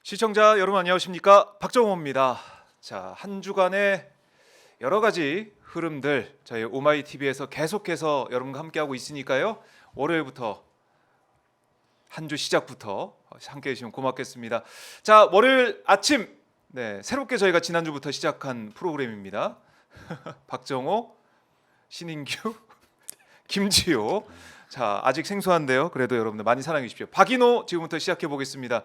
시청자 여러분 안녕하십니까? 박정호입니다. 자, 한 주간의 여러 가지 흐름들 저희 오마이TV에서 계속해서 여러분과 함께하고 있으니까요. 월요일부터 한 주 시작부터 함께해 주시면 고맙겠습니다. 자, 월요일 아침 새롭게 저희가 지난주부터 시작한 프로그램입니다. 박정호, 신인규, 김지호. 자, 아직 생소한데요. 그래도 여러분들 많이 사랑해 주십시오. 박인호 지금부터 시작해 보겠습니다.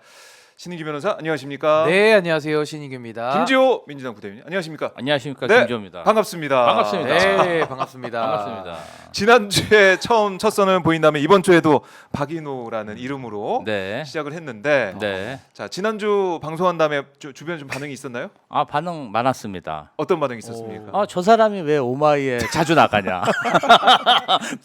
신인규 변호사 안녕하십니까? 네, 안녕하세요. 신인규입니다. 김지호 민주당 부대변인 안녕하십니까? 안녕하십니까. 네, 김지호입니다. 반갑습니다. 반갑습니다. 네, 반갑습니다. 반갑습니다. 지난주에 처음 첫 선을 보인 다음에 이번 주에도 박인호라는 이름으로 네. 시작을 했는데 네. 자, 지난주 방송한 다음에 주변에 좀 반응이 있었나요? 아, 반응 많았습니다. 어떤 반응이 있었습니까? 아, 저 사람이 왜 오마이에 자주 나가냐.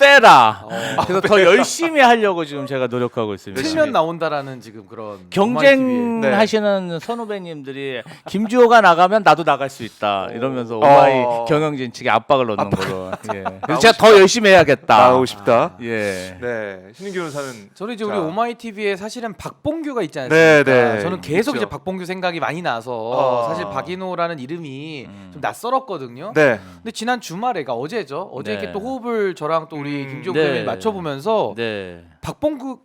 빼라. 그래서 더 열심히 하려고 지금 제가 노력하고 있습니다. 틀면 나온다라는 지금 그런 경쟁 네. 하시는 선후배님들이 김주호가 나가면 나도 나갈 수 있다 이러면서 오마이 경영진 측에 압박을 넣는 거로. 예. 그래서 제가 더 열심히 해야겠다. 나오고 싶다. 예. 네, 신인규 변호사는 저는 이제 자, 우리 오마이TV에 사실은 박봉규가 있지 네, 않습니까? 네. 저는 계속 있죠. 이제 박봉규 생각이 많이 나서 사실 아. 박인호라는 이름이 좀 낯설었거든요. 네, 근데 지난 주말에가 어제죠. 어제 네. 이렇게 또 호흡을 저랑 또 우리 김지호 네. 대변인 맞춰보면서 네.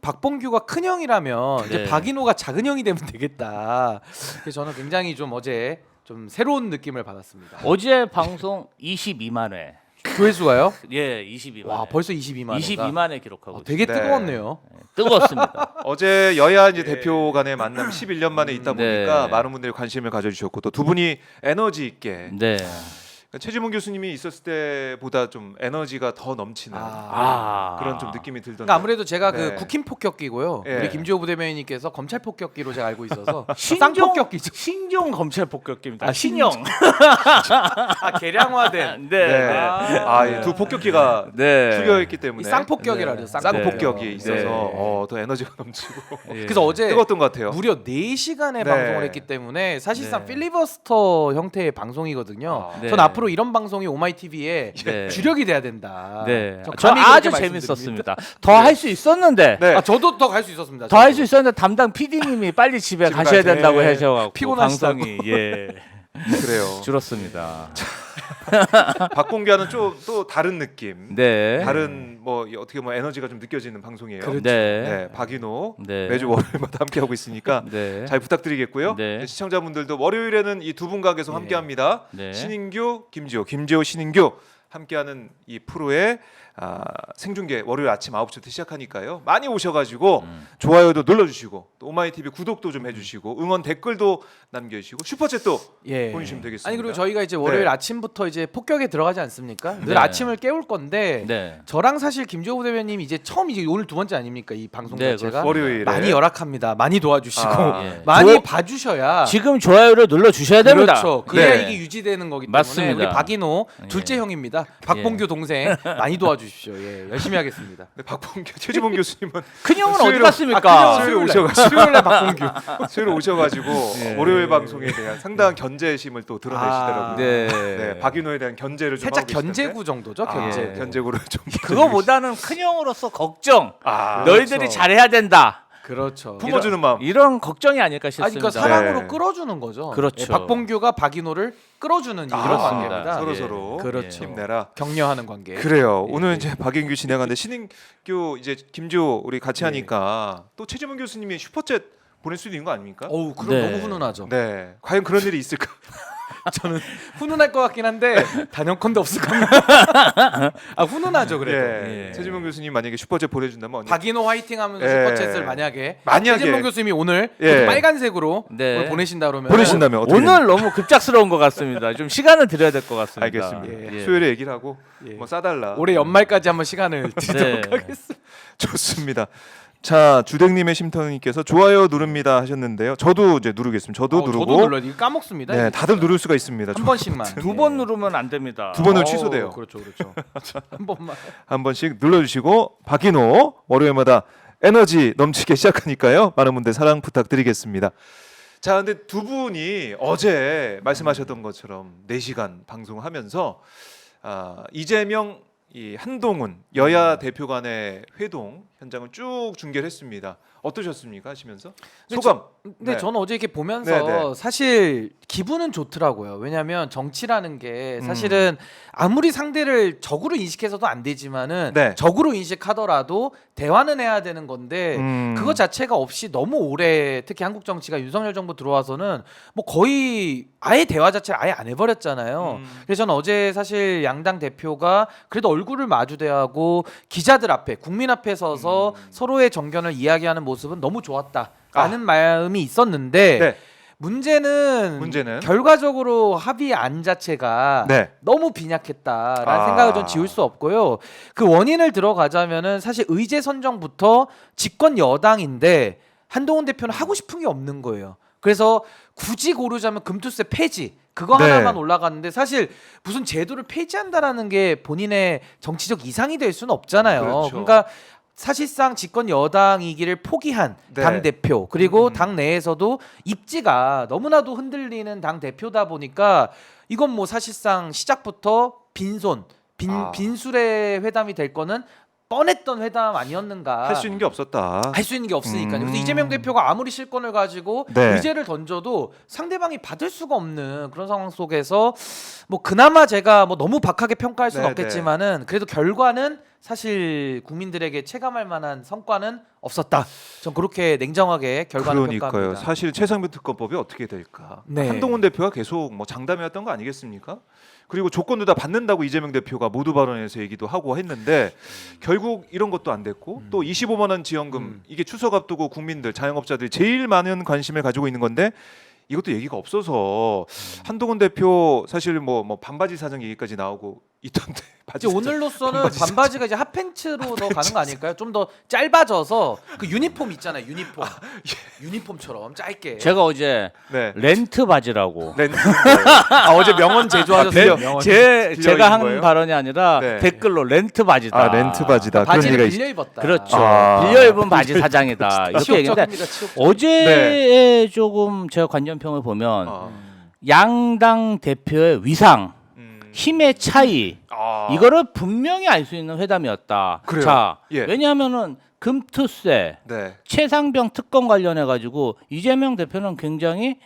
박봉규가 큰 형이라면 이제 네. 박인호가 작은 형이 되면 되겠다. 그래서 저는 굉장히 좀 어제 좀 새로운 느낌을 받았습니다. 어제 방송 22만 회. 조회수가요? 예, 22만. 와, 회. 벌써 22만. 22만 회 기록하고 되게 네. 뜨거웠네요. 뜨거웠습니다. 어제 여야 이제 대표 간의 만남 11년 만에 있다 네. 보니까 많은 분들이 관심을 가져주셨고 또 두 분이 에너지 있게 네. 그러니까 최지문 교수님이 있었을 때보다 좀 에너지가 더 넘치는 그런 좀 느낌이 들던데. 그러니까 아무래도 제가 네. 그 국힘 폭격기고요. 예. 우리 김지호 부대변인님께서 검찰 폭격기로 제가 알고 있어서 신종 쌍폭격기죠. 신종 검찰 폭격기입니다. 아, 신형. 아, 개량화된. 네. 네. 아, 두 폭격기가 네. 출격했기 때문에 이 쌍폭격이라 네. 그래서 쌍폭격이 네. 있어서 네. 더 에너지가 넘치고 예. 그래서 어제 뜨거웠던 것 같아요. 무려 4시간의 네. 방송을 했기 때문에 사실상 네. 필리버스터 형태의 방송이거든요. 아. 네. 전 앞으로 이런 방송이 오마이TV에 네. 주력이 돼야 된다. 네. 저 전 감히 아주 그렇게 재밌었습니다. 더 할 수 있었는데. 네. 아, 저도 더 갈 수 있었습니다. 더 할 수 있었는데 담당 PD님이 빨리 집에 집에 가셔야 가야 된다고 돼. 하셔갖고 피곤하시다고. 방송이 예 그래요. 줄었습니다. 박봉규와는 좀 또 다른 느낌. 네. 다른 뭐 어떻게 에너지가 좀 느껴지는 방송이에요. 그렇죠. 네. 네, 박인호 네. 매주 월요일마다 함께 하고 있으니까 네. 잘 부탁드리겠고요. 네. 시청자분들도 월요일에는 이 두 분과 계속 네. 함께합니다. 네. 신인규, 김지호, 신인규 함께하는 이 프로의 생중계 월요일 아침 9시부터 시작하니까요. 많이 오셔가지고 좋아요도 눌러주시고 또 오마이TV 구독도 좀 해주시고 응원 댓글도 남겨주시고 슈퍼챗도 예. 보내주시면 되겠습니다. 아니 그리고 저희가 이제 월요일 네. 아침부터 이제 폭격에 들어가지 않습니까? 늘 네. 아침을 깨울 건데 네. 저랑 사실 김지호 대변님 이제 처음 이제 오늘 두 번째 아닙니까 이 방송 네, 자체가 그렇습니다. 월요일에 많이 열악합니다. 많이 도와주시고 아, 예. 많이 봐주셔야 지금 좋아요를 눌러 주셔야 됩니다. 그렇죠. 그래야 네. 이게 유지되는 거기 때문에 맞습니다. 우리 박인호 둘째 예. 형입니다. 박봉규 동생 많이 도와주십시오. 예, 열심히 하겠습니다. 네, 박봉규, 최지봉 교수님은 큰 형은 수요일은- 어디 갔습니까? 아, 수요일 수요일날, 오셔가지고. 수요일날 박봉규. 수요일 오셔가지고 예. 월요일 방송에 대한 상당한 견제심을 또 드러내시더라고요. 네. 네, 박인호에 대한 견제를 좀 살짝 하고 계시던데. 견제구 정도죠. 아, 견제. 견제구를 좀 그거보다는 큰 형으로서 걱정. 아, 너희들이 그렇죠. 잘해야 된다. 그렇죠. 품어주는 마음. 이런 걱정이 아닐까 아니, 싶습니다. 그러니까 사랑으로 네. 끌어주는 거죠. 그렇죠. 예, 박봉규가 박인호를 끌어주는 이런 그렇습니다. 관계입니다. 서로 예. 서로 그렇죠. 힘내라. 격려하는 관계. 그래요. 예. 오늘 이제 박인규 진행하는데 신인규 이제 김지호 우리 같이 하니까 또 최지문 교수님이 슈퍼챗 보낼 수도 있는 거 아닙니까? 어우, 그럼 네. 너무 훈훈하죠. 네, 과연 그런 일이 있을까? 저는 훈훈할 것 같긴 한데 단연컨대 없을 겁니다. 아, 훈훈하죠 그래도. 예. 예. 최지문 교수님 만약에 슈퍼챗 보내준다면 언제? 박인호 화이팅하면서 예. 슈퍼챗을 만약에 만약에. 최진봉 교수님이 오늘 예. 빨간색으로 네. 오늘 보내신다 그러면 보내신다면 어떻게 오늘 너무 급작스러운 것 같습니다. 좀 시간을 드려야 될 것 같습니다. 알겠습니다. 예. 수요일에 얘기를 하고 예. 뭐 싸달라. 올해 연말까지 한번 시간을 드리도록 네. 하겠습니다. 좋습니다. 자, 주댕님의 심터님께서 좋아요 누릅니다 하셨는데요. 저도 이제 누르겠습니다. 저도 누르고. 저도 눌러 이거 까먹습니다. 네, 이거 다들 진짜. 누를 수가 있습니다. 한 번씩만. 두 번 누르면 안 됩니다. 두 번은 어우, 취소돼요. 그렇죠, 그렇죠. 한 번만. 한 번씩 눌러주시고 박인호 월요일마다 에너지 넘치게 시작하니까요. 많은 분들 사랑 부탁드리겠습니다. 자, 근데 두 분이 어제 말씀하셨던 것처럼 4시간 방송하면서 이재명 이 한동훈 여야 대표 간의 회동 현장을 쭉 중계를 했습니다. 어떠셨습니까? 하시면서 근데 소감. 근데 네. 저는 어제 이렇게 보면서 네. 사실 기분은 좋더라고요. 왜냐하면 정치라는 게 사실은 아무리 상대를 적으로 인식해서도 안 되지만은 네. 적으로 인식하더라도 대화는 해야 되는 건데 그것 자체가 없이 너무 오래 특히 한국 정치가 윤석열 정부 들어와서는 뭐 거의 아예 대화 자체를 아예 안 해버렸잖아요. 그래서 저는 어제 사실 양당 대표가 그래도 얼굴을 마주대하고 기자들 앞에 국민 앞에 서서 서로의 정견을 이야기하는 모습은 너무 좋았다라는 마음이 있었는데 네. 문제는 결과적으로 합의안 자체가 네. 너무 빈약했다라는 생각을 좀 지울 수 없고요. 그 원인을 들어가자면은 사실 의제 선정부터 집권 여당인데 한동훈 대표는 하고 싶은 게 없는 거예요. 그래서 굳이 고르자면 금투세 폐지 그거 네. 하나만 올라갔는데 사실 무슨 제도를 폐지한다라는 게 본인의 정치적 이상이 될 수는 없잖아요. 그렇죠. 그러니까 사실상 집권 여당이기를 포기한 네. 당 대표 그리고 당 내에서도 입지가 너무나도 흔들리는 당 대표다 보니까 이건 뭐 사실상 시작부터 빈술의 회담이 될 거는 뻔했던 회담 아니었는가. 할 수 있는 게 없었다. 할 수 있는 게 없으니까요. 그래서 이재명 대표가 아무리 실권을 가지고 네. 의제를 던져도 상대방이 받을 수가 없는 그런 상황 속에서 뭐 그나마 제가 뭐 너무 박하게 평가할 수는 네, 없겠지만은 그래도 결과는 사실 국민들에게 체감할 만한 성과는 없었다. 전 그렇게 냉정하게 결과를 그러니까요. 평가합니다. 사실 최상병 특검법이 어떻게 될까? 네. 한동훈 대표가 계속 뭐 장담해왔던 거 아니겠습니까? 그리고 조건도 다 받는다고 이재명 대표가 모두 발언에서 얘기도 하고 했는데 결국 이런 것도 안 됐고 또 25만 원 지원금 이게 추석 앞두고 국민들 자영업자들이 제일 많은 관심을 가지고 있는 건데 이것도 얘기가 없어서 한동훈 대표 사실 뭐 반바지 사정 얘기까지 나오고 있던데 이제 오늘로서는 반바지가 이제 핫팬츠로 더 가는 거 아닐까요? 좀 더 짧아져서 그 유니폼 있잖아요. 유니폼. 유니폼처럼 짧게. 제가 어제 네. 렌트 바지라고 렌트 어제 명언 제조하셨어요. 명언. 제가 한 거예요? 발언이 아니라 네. 댓글로 렌트 바지다. 렌트 바지다. 그런 바지를 얘기가 빌려 입었다. 그렇죠. 아. 빌려 입은 바지 사장이다. 이렇게 얘기했는데 치욕적입니다. 치욕적. 어제의 조금 제가 관전평을 보면 양당 대표의 위상, 힘의 차이 이거를 분명히 알 수 있는 회담이었다. 그래요? 자, 예. 왜냐하면은 금투세, 네. 최상병 특검 관련해 가지고 이재명 대표는 굉장히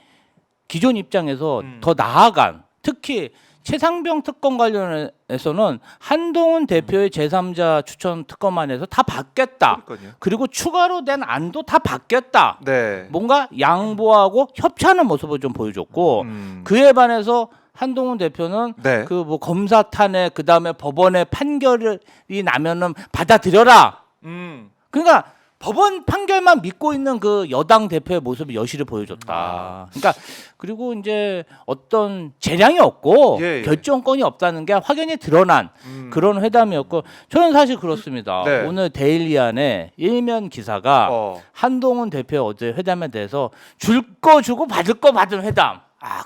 기존 입장에서 더 나아간 특히 최상병 특검 관련해서는 한동훈 대표의 제3자 추천 특검안에서 다 받겠다. 그러니까요. 그리고 추가로 된 안도 다 받겠다. 네. 뭔가 양보하고 협치하는 모습을 좀 보여줬고 음. 그에 반해서 한동훈 대표는 네. 그 뭐 검사 탄핵 그다음에 법원의 판결이 나면은 받아들여라. 그러니까 법원 판결만 믿고 있는 그 여당 대표의 모습을 여실히 보여줬다. 그러니까 그리고 이제 어떤 재량이 없고 예. 결정권이 없다는 게 확연히 드러난 그런 회담이었고 저는 사실 그렇습니다. 네. 오늘 데일리안에 일면 기사가 어. 한동훈 대표의 어제 회담에 대해서 줄 거 주고 받을 거 받은 회담.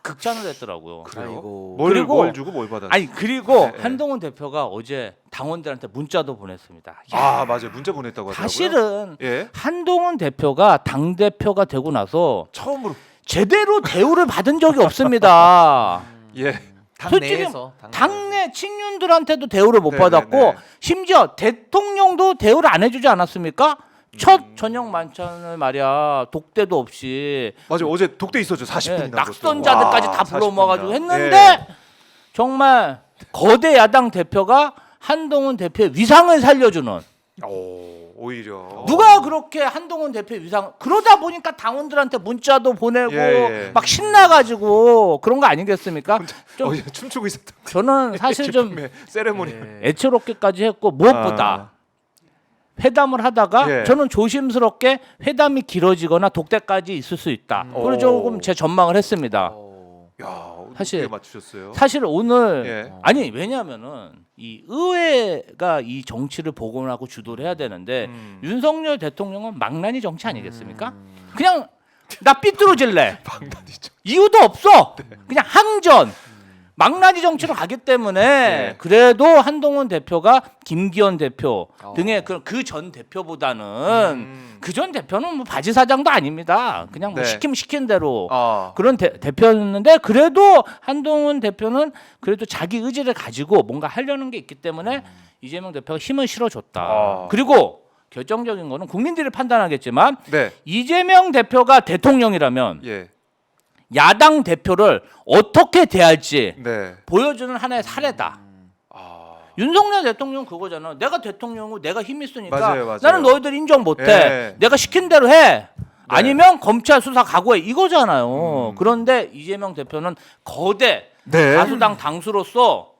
극찬을 했더라고요. 아이고. 뭘 주고 뭘 받았어요? 아니 그리고 네. 한동훈 대표가 어제 당원들한테 문자도 보냈습니다. 맞아요. 문자 보냈다고 하더라고요. 사실은 예. 한동훈 대표가 당 대표가 되고 나서 처음으로 제대로 대우를 받은 적이 없습니다. 예. 당 솔직히 내에서 당내 친윤들한테도 대우를 못 네, 받았고 네, 네. 심지어 대통령도 대우를 안 해주지 않았습니까? 첫 저녁 만찬을 말이야 독대도 없이 맞아요. 어제 독대 있었죠. 40분이나. 낙선자들까지 다 불러 모아가지고 했는데 정말 거대 야당 대표가 한동훈 대표의 위상을 살려주는 오히려 누가 그렇게 한동훈 대표의 위상 그러다 보니까 당원들한테 문자도 보내고 예. 막 신나가지고 그런 거 아니겠습니까? 좀 춤추고 있었던 저는 사실 좀 기쁨의 세레모니. 애처롭게까지 했고 무엇보다 회담을 하다가 예. 저는 조심스럽게 회담이 길어지거나 독대까지 있을 수 있다. 그걸 조금 제 전망을 했습니다. 야, 사실- 어떻게 맞추셨어요? 사실 오늘 예. 아니 왜냐하면은 이 의회가 이 정치를 복원하고 주도를 해야 되는데 윤석열 대통령은 망나니 정치 아니겠습니까? 그냥 나 삐뚤어질래. 방단이죠. 이유도 없어. 그냥 항전. 망나니 정치로 가기 때문에 네. 그래도 한동훈 대표가 김기현 대표 등의 그 전 대표보다는 그 전 대표는 뭐 바지 사장도 아닙니다. 그냥 뭐 네. 시키면 시킨 대로 아, 그런 대표였는데 그래도 한동훈 대표는 그래도 자기 의지를 가지고 뭔가 하려는 게 있기 때문에 이재명 대표가 힘을 실어줬다. 아. 그리고 결정적인 거는 국민들이 판단하겠지만 네. 이재명 대표가 대통령이라면 예. 야당 대표를 어떻게 대할지 네. 보여주는 하나의 사례다. 아. 윤석열 대통령 그거잖아. 내가 대통령이고 내가 힘 있으니까 맞아요. 나는 너희들 인정 못해. 예. 내가 시킨 대로 해. 아니면 검찰 수사 각오해. 이거잖아요. 그런데 이재명 대표는 거대 네. 다수당 당수로서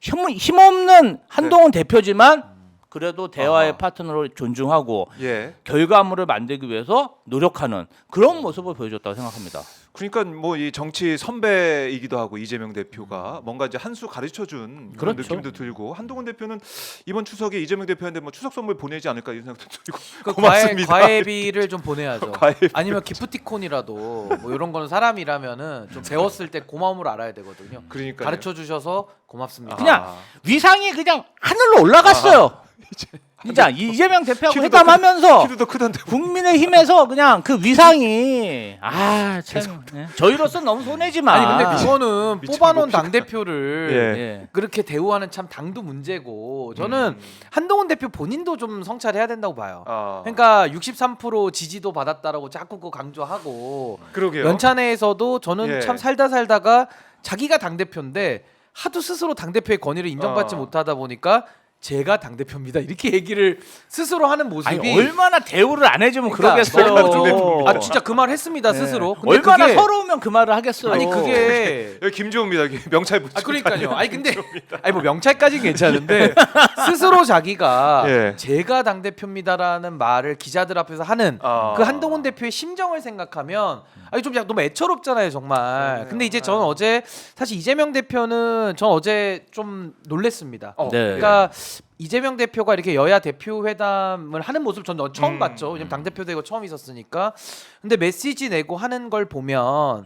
힘없는 한동훈 대표지만 그래도 대화의 아하. 파트너를 존중하고 예. 결과물을 만들기 위해서 노력하는 그런 모습을 보여줬다고 생각합니다. 그러니까 뭐 이 정치 선배이기도 하고 이재명 대표가 뭔가 이제 한 수 가르쳐준 그런 그렇죠. 느낌도 들고 한동훈 대표는 이번 추석에 이재명 대표한테 뭐 추석 선물 보내지 않을까 이런 생각도 들고 그 고맙습니다. 과외비를 좀 보내야죠. 과외비. 아니면 기프티콘이라도 뭐 이런 거는 사람이라면은 좀 배웠을 때 고마움을 알아야 되거든요. 그러니까 가르쳐 주셔서 고맙습니다. 그냥 위상이 그냥 하늘로 올라갔어요. 진짜 이재명 대표하고 회담하면서 키도 더 크던데. 국민의힘에서 그냥 그 위상이 참 저희로서는 너무 손해지만 아니 근데 그거는 미쳐 뽑아놓은 봅시다. 당 대표를 예. 그렇게 대우하는 참 당도 문제고 저는 한동훈 대표 본인도 좀 성찰해야 된다고 봐요. 아. 그러니까 63% 지지도 받았다라고 자꾸 그거 강조하고 그러게요. 연찬회에서도 저는 예. 참 살다가 자기가 당 대표인데 하도 스스로 당 대표의 권위를 인정받지 못하다 보니까 제가 당 대표입니다 이렇게 얘기를 스스로 하는 모습이 아니, 얼마나 대우를 안 해주면 그러니까 그러겠어요. 너무 좀- 진짜 그 말 했습니다 스스로. 근데 얼마나 그게- 서러우면 그 말을 하겠어요. 아니 그게 여기 김주호입니다. 여기 명찰 붙이고. 그러니까요. 아니 근데 아니 뭐 명찰까지는 괜찮은데 스스로 자기가 예. 제가 당 대표입니다라는 말을 기자들 앞에서 하는 아. 그 한동훈 대표의 심정을 생각하면 아니 좀 너무 애처롭잖아요 정말. 근데 이제 저는 어제 사실 이재명 대표는 전 어제 좀 놀랬습니다. 네. 그러니까 이재명 대표가 이렇게 여야 대표 회담을 하는 모습 전 처음 봤죠. 왜냐면 당 대표 되고 처음 있었으니까. 근데 메시지 내고 하는 걸 보면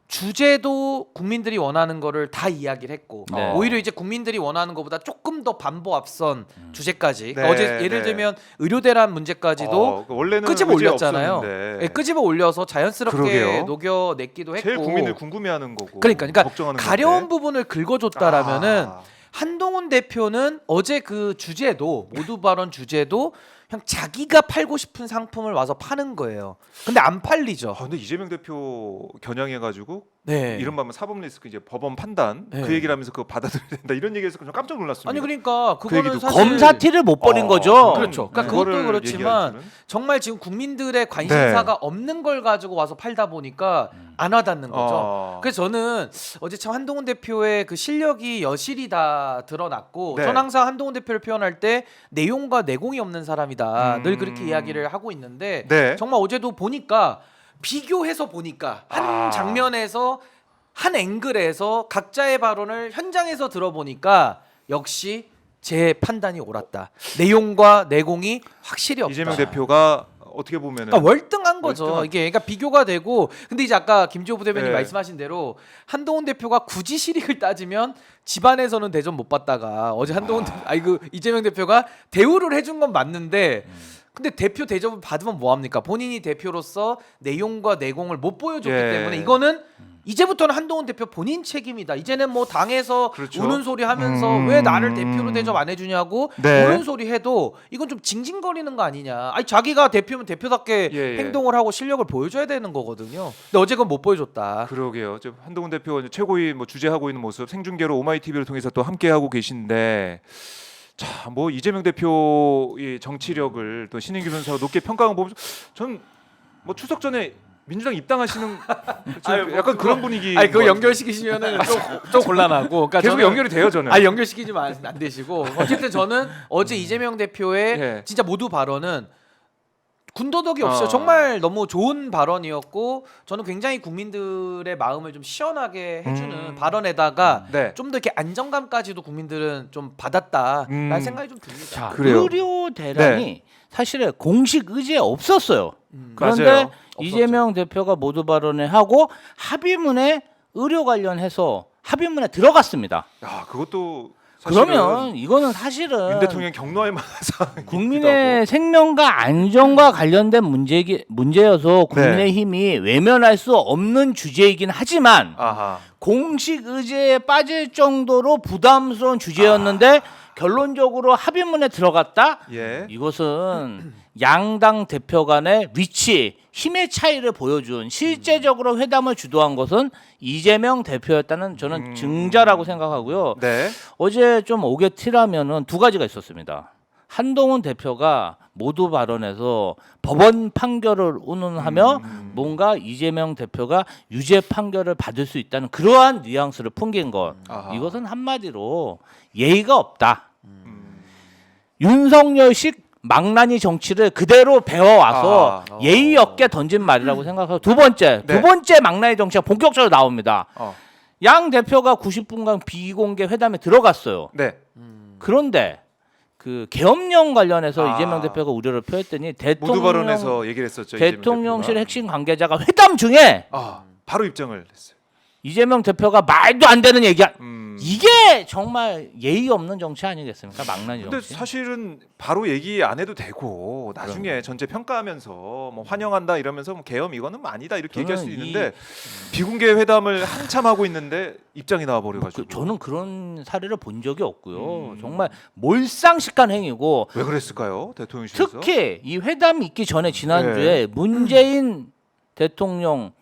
주제도 국민들이 원하는 거를 다 이야기를 했고 네. 오히려 이제 국민들이 원하는 것보다 조금 더 반보 앞선 주제까지 네, 그러니까 어제 예를 네. 들면 의료 대란 문제까지도 원래는 끄집어 의제 올렸잖아요. 없었는데. 예, 끄집어 올려서 자연스럽게 그러게요. 녹여냈기도 했고 제일 국민들 궁금해하는 거고. 그러니까 걱정하는 가려운 건데. 부분을 긁어줬다라면은 아. 한동훈 대표는 어제 그 주제도 모두 발언 주제도 그냥 자기가 팔고 싶은 상품을 와서 파는 거예요. 근데 안 팔리죠. 근데 이재명 대표 겨냥해가지고 네. 이른바 사법 리스크 이제 법원 판단 네. 그 얘기를 하면서 그거 받아들여야 된다 이런 얘기해서 좀 깜짝 놀랐습니다. 아니 그러니까 그거는 얘기도 사실 검사 티를 못 버린 거죠. 그렇죠. 그러니까 그것도 그렇지만 정말 지금 국민들의 관심사가 없는 걸 가지고 와서 팔다 보니까 안 와닿는 거죠. 그래서 저는 어제 참 한동훈 대표의 그 실력이 여실히 다 드러났고 네. 전 항상 한동훈 대표를 표현할 때 내용과 내공이 없는 사람이다. 늘 그렇게 이야기를 하고 있는데 네. 정말 어제도 보니까 비교해서 보니까 한 장면에서 한 앵글에서 각자의 발언을 현장에서 들어보니까 역시 제 판단이 옳았다. 내용과 내공이 확실히 없다. 이재명 대표가 어떻게 보면은 그러니까 월등한 거죠. 월등한- 이게 그러니까 비교가 되고 근데 이제 아까 김지호 부대변인 네. 말씀하신 대로 한동훈 대표가 굳이 실익을 따지면 집안에서는 대접 못 받다가 어제 한동훈 이재명 대표가 대우를 해준 건 맞는데 근데 대표 대접을 받으면 뭐 합니까? 본인이 대표로서 내용과 내공을 못 보여줬기 예. 때문에 이거는 이제부터는 한동훈 대표 본인 책임이다. 이제는 뭐 당에서 그렇죠. 우는 소리 하면서 왜 나를 대표로 대접 안 해주냐고 네. 우는 소리 해도 이건 좀 징징거리는 거 아니냐. 아니 자기가 대표면 대표답게 예. 행동을 하고 실력을 보여줘야 되는 거거든요. 근데 어제 그건 못 보여줬다. 그러게요. 지금 한동훈 대표가 이제 최고위 뭐 주재하고 있는 모습 생중계로 오마이TV를 통해서 또 함께 하고 계신데 자, 뭐 이재명 대표의 정치력을 또 신인규 변호사가 높게 평가한 거 보면 전 뭐 추석 전에 민주당 입당하시는 아유, 뭐 약간 그거- 그런 분위기. 아니 그거 연결시키시면은 좀 곤란하고. 그러니까 계속 저는- 연결이 돼요 저는. 아니 연결시키지만 안 되시고 어쨌든 저는 어제 이재명 대표의 예. 진짜 모두 발언은 군더더기 없이 어. 정말 너무 좋은 발언이었고 저는 굉장히 국민들의 마음을 좀 시원하게 해주는 발언에다가 네. 좀 더 이렇게 안정감까지도 국민들은 좀 받았다라는 생각이 좀 듭니다. 자, 그래요. 의료 대란이 사실은 공식 의지에 없었어요. 그런데 맞아요. 이재명 대표가 모두 발언을 하고 합의문에 의료 관련해서 합의문에 들어갔습니다. 야, 그것도 사실은 그러면 이거는 사실은 윤 대통령 경로에 맞아서 국민의 생명과 안전과 관련된 문제여서 국민의힘이 외면할 수 없는 주제이긴 하지만 아하. 공식 의제에 빠질 정도로 부담스러운 주제였는데 결론적으로 합의문에 들어갔다. 예. 이것은 양당 대표 간의 위치, 힘의 차이를 보여준 실제적으로 회담을 주도한 것은 이재명 대표였다는 저는 증자라고 생각하고요. 네. 어제 좀 오게티라면은 두 가지가 있었습니다. 한동훈 대표가 모두 발언에서 법원 판결을 운운하며 뭔가 이재명 대표가 유죄 판결을 받을 수 있다는 그러한 뉘앙스를 풍긴 것. 아하. 이것은 한마디로 예의가 없다. 윤석열식 망나니 정치를 그대로 배워와서 예의 없게 던진 말이라고 생각하고 두 번째 망나니 정치가 본격적으로 나옵니다. 양 대표가 90분간 비공개 회담에 들어갔어요. 네. 그런데 그 계엄령 관련해서 이재명 대표가 우려를 표했더니 모두 발언에서 얘기를 했었죠. 대통령실 핵심 관계자가 회담 중에 바로 입장을 했어요. 이재명 대표가 말도 안 되는 얘기 이게 정말 예의 없는 정치 아니겠습니까? 망나니 근데 정치. 사실은 바로 얘기 안 해도 되고 나중에 전체 평가하면서 뭐 환영한다 이러면서 뭐 계엄 이거는 아니다 이렇게 얘기할 수 있는데 비공개 회담을 한참 하고 있는데 입장이 나와 버려가지고 저는 그런 사례를 본 적이 없고요. 정말 몰상식한 행위고 왜 그랬을까요? 대통령실에서 특히 이 회담이 있기 전에 지난주에 문재인 대통령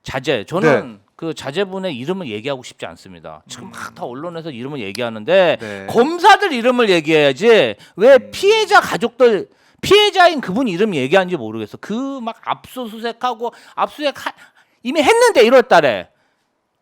자제 저는 그 자제분의 이름을 얘기하고 싶지 않습니다. 지금 막 다 언론에서 이름을 얘기하는데 검사들 이름을 얘기해야지 왜 피해자 가족들 피해자인 그분 이름 얘기하는지 모르겠어. 그 막 압수수색하고 이미 했는데 1월 달에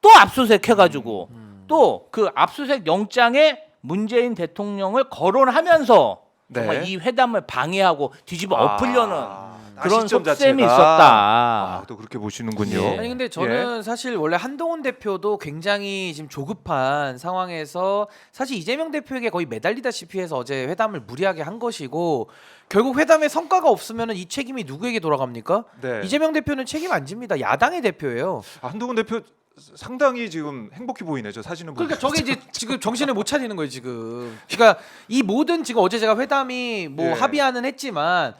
또 압수수색 해가지고 또 그 압수수색 영장에 문재인 대통령을 거론하면서 정말 이 회담을 방해하고 뒤집어 엎으려는 그런 속셈이 있었다. 또 그렇게 보시는군요. 예. 아니 근데 저는 사실 원래 한동훈 대표도 굉장히 지금 조급한 상황에서 사실 이재명 대표에게 거의 매달리다시피 해서 어제 회담을 무리하게 한 것이고 결국 회담에 성과가 없으면 이 책임이 누구에게 돌아갑니까? 네. 이재명 대표는 책임 안 집니다. 야당의 대표예요. 한동훈 대표 상당히 지금 행복해 보이네. 저 사진은 그러니까 저게 이제 지금 정신을 못 차리는 거예요 지금. 그러니까 이 모든 지금 어제 제가 회담이 뭐 합의안은 했지만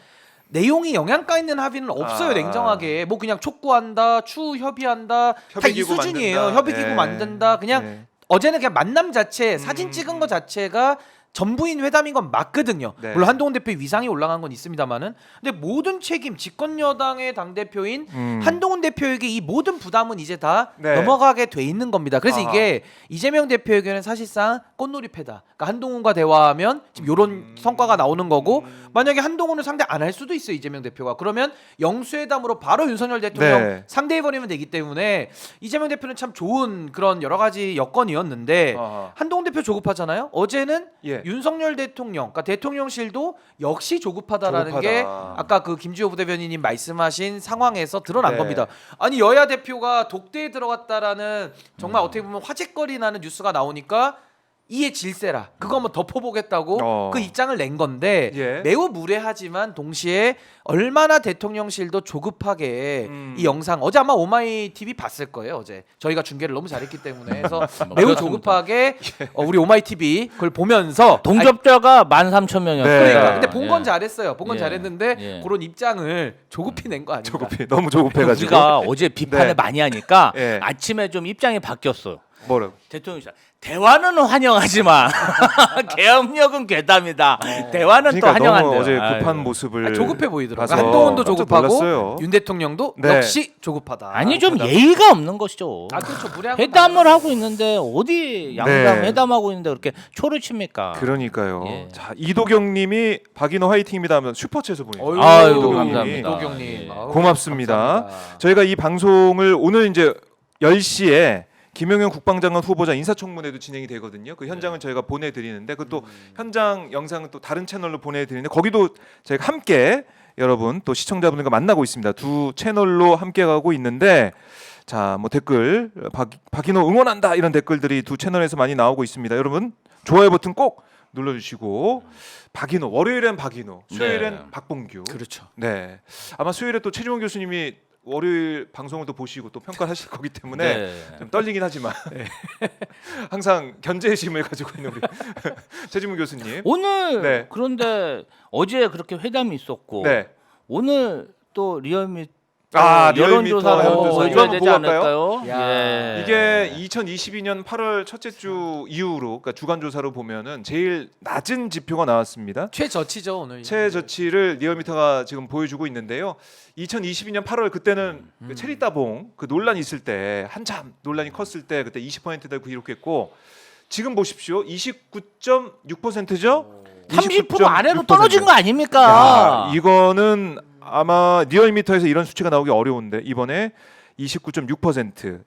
내용이 영양가 있는 합의는 없어요. 냉정하게 뭐 그냥 촉구한다, 추후 협의한다 다 이 수준이에요. 만든다. 협의기구 만든다. 그냥 어제는 그냥 만남 자체 사진 찍은 거 자체가 전부인 회담인 건 맞거든요. 물론 한동훈 대표의 위상이 올라간 건 있습니다만은 근데 모든 책임 집권 여당의 당 대표인 한동훈 대표에게 이 모든 부담은 이제 다 넘어가게 돼 있는 겁니다. 그래서 이게 이재명 대표에게는 사실상 꽃놀이패다. 그러니까 한동훈과 대화하면 지금 이런 성과가 나오는 거고 만약에 한동훈을 상대 안 할 수도 있어요. 이재명 대표가 그러면 영수회담으로 바로 윤석열 대통령 상대해버리면 되기 때문에 이재명 대표는 참 좋은 그런 여러 가지 여건이었는데 한동훈 대표 조급하잖아요. 어제는 윤석열 대통령, 그러니까 대통령실도 역시 조급하다라는 게 아까 그 김주호 부대변인님 말씀하신 상황에서 드러난 겁니다. 아니 여야 대표가 독대에 들어갔다라는 정말 어떻게 보면 화제거리 나는 뉴스가 나오니까 이에 질세라 그거 한번 덮어보겠다고 그 입장을 낸 건데 매우 무례하지만 동시에 얼마나 대통령실도 조급하게 이 영상 어제 아마 오마이 TV 봤을 거예요. 어제 저희가 중계를 너무 잘했기 때문에 그래서 매우 조급하게 우리 오마이 TV 그걸 보면서 동접자가 13,000명이었어요. 그러니까 근데 본 건 잘했어요. 본 건 잘했는데 그런 입장을 조급히 낸 거 아닌가? 너무 조급해가지고 우리가 어제 비판을 많이 하니까 아침에 좀 입장이 바뀌었어요. 뭐라고? 대통령실 대화는 환영하지만 계엄력은 괴담이다. 대화는 그러니까 또 환영한대요. 너무 어제 급한 모습을 조급해 보이더라고요. 봐서 한동훈도 깜짝 조급하고 놀랐어요. 윤 대통령도 역시 조급하다. 아니 좀 예의가 없는 것이죠. 그렇죠. 무례한 회담을 하고 있는데 어디 양당 회담하고 있는데 그렇게 초를 칩니까? 그러니까요. 자 이도경님이 박인호 화이팅입니다 하면 슈퍼챗을 보내요. 아유 감사합니다. 이도경님 고맙습니다. 감사합니다. 저희가 이 방송을 오늘 이제 10시에 김용현 국방장관 후보자 인사청문회도 진행이 되거든요. 그 현장을 저희가 보내드리는데 그것도 현장 영상은 또 다른 채널로 보내드리는데 거기도 저희가 함께 여러분 또 시청자분들과 만나고 있습니다. 두 채널로 함께 가고 있는데 자 뭐 댓글 박인호 응원한다 이런 댓글들이 두 채널에서 많이 나오고 있습니다. 여러분 좋아요 버튼 꼭 눌러주시고 박인호 월요일엔 박인호 수요일엔 박봉규 그렇죠. 네 아마 수요일에 또 최지원 교수님이 월요일 방송을 또 보시고 또 평가를 하실 거기 때문에 좀 떨리긴 하지만 항상 견제심을 가지고 있는 우리 최지문 교수님 오늘 그런데 어제 그렇게 회담이 있었고 오늘 또 리얼미터 여론조사로 여론조사. 보여줘야 이거 한번 되지 보고 갈까요? 않을까요? 야. 예. 이게 2022년 8월 첫째 주 이후로 그러니까 주간 조사로 보면은 제일 낮은 지표가 나왔습니다. 최저치죠 오늘. 최저치를 리얼미터가 지금 보여주고 있는데요. 2022년 8월 그때는 그 체리 따봉 그 논란이 있을 때 한참 논란이 컸을 때 그때 20%다 기록했고 지금 보십시오. 29.6%죠? 30% 아래로 떨어진 거 아닙니까? 야, 이거는 아마 리얼미터에서 이런 수치가 나오기 어려운데 이번에 29.6%.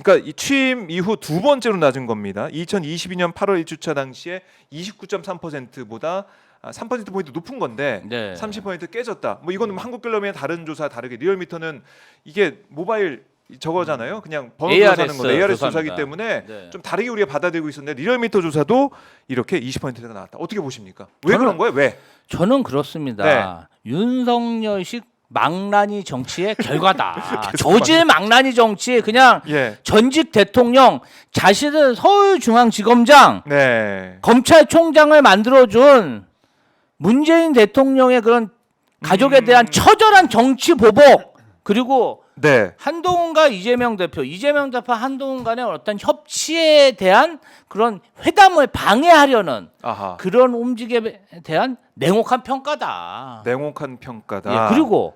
그러니까 이 취임 이후 두 번째로 낮은 겁니다. 2022년 8월 1주차 당시에 29.3%보다 3%포인트 높은 건데 네. 30% 깨졌다. 뭐 이거는 한국갤럽의 다른 조사 다르게 리얼미터는 이게 모바일 저거잖아요. 그냥 번호 조사하는 건데 ARS 조사기 조사입니다. 때문에 네. 좀 다르게 우리가 받아들이고 있었는데 리얼미터 조사도 이렇게 20%가 나왔다. 어떻게 보십니까? 왜 저는- 그런 거예요? 왜? 저는 그렇습니다. 윤석열식 망나니 정치의 결과다. 저질 망나니 정치 그냥 예. 전직 대통령 자신은 서울중앙지검장 네. 검찰총장을 만들어준 문재인 대통령의 그런 가족에 대한 처절한 정치 보복 그리고 네. 한동훈과 이재명 대표 한동훈 간의 어떤 협치에 대한 그런 회담을 방해하려는 아하. 그런 움직임에 대한 냉혹한 평가다. 냉혹한 평가다. 예, 그리고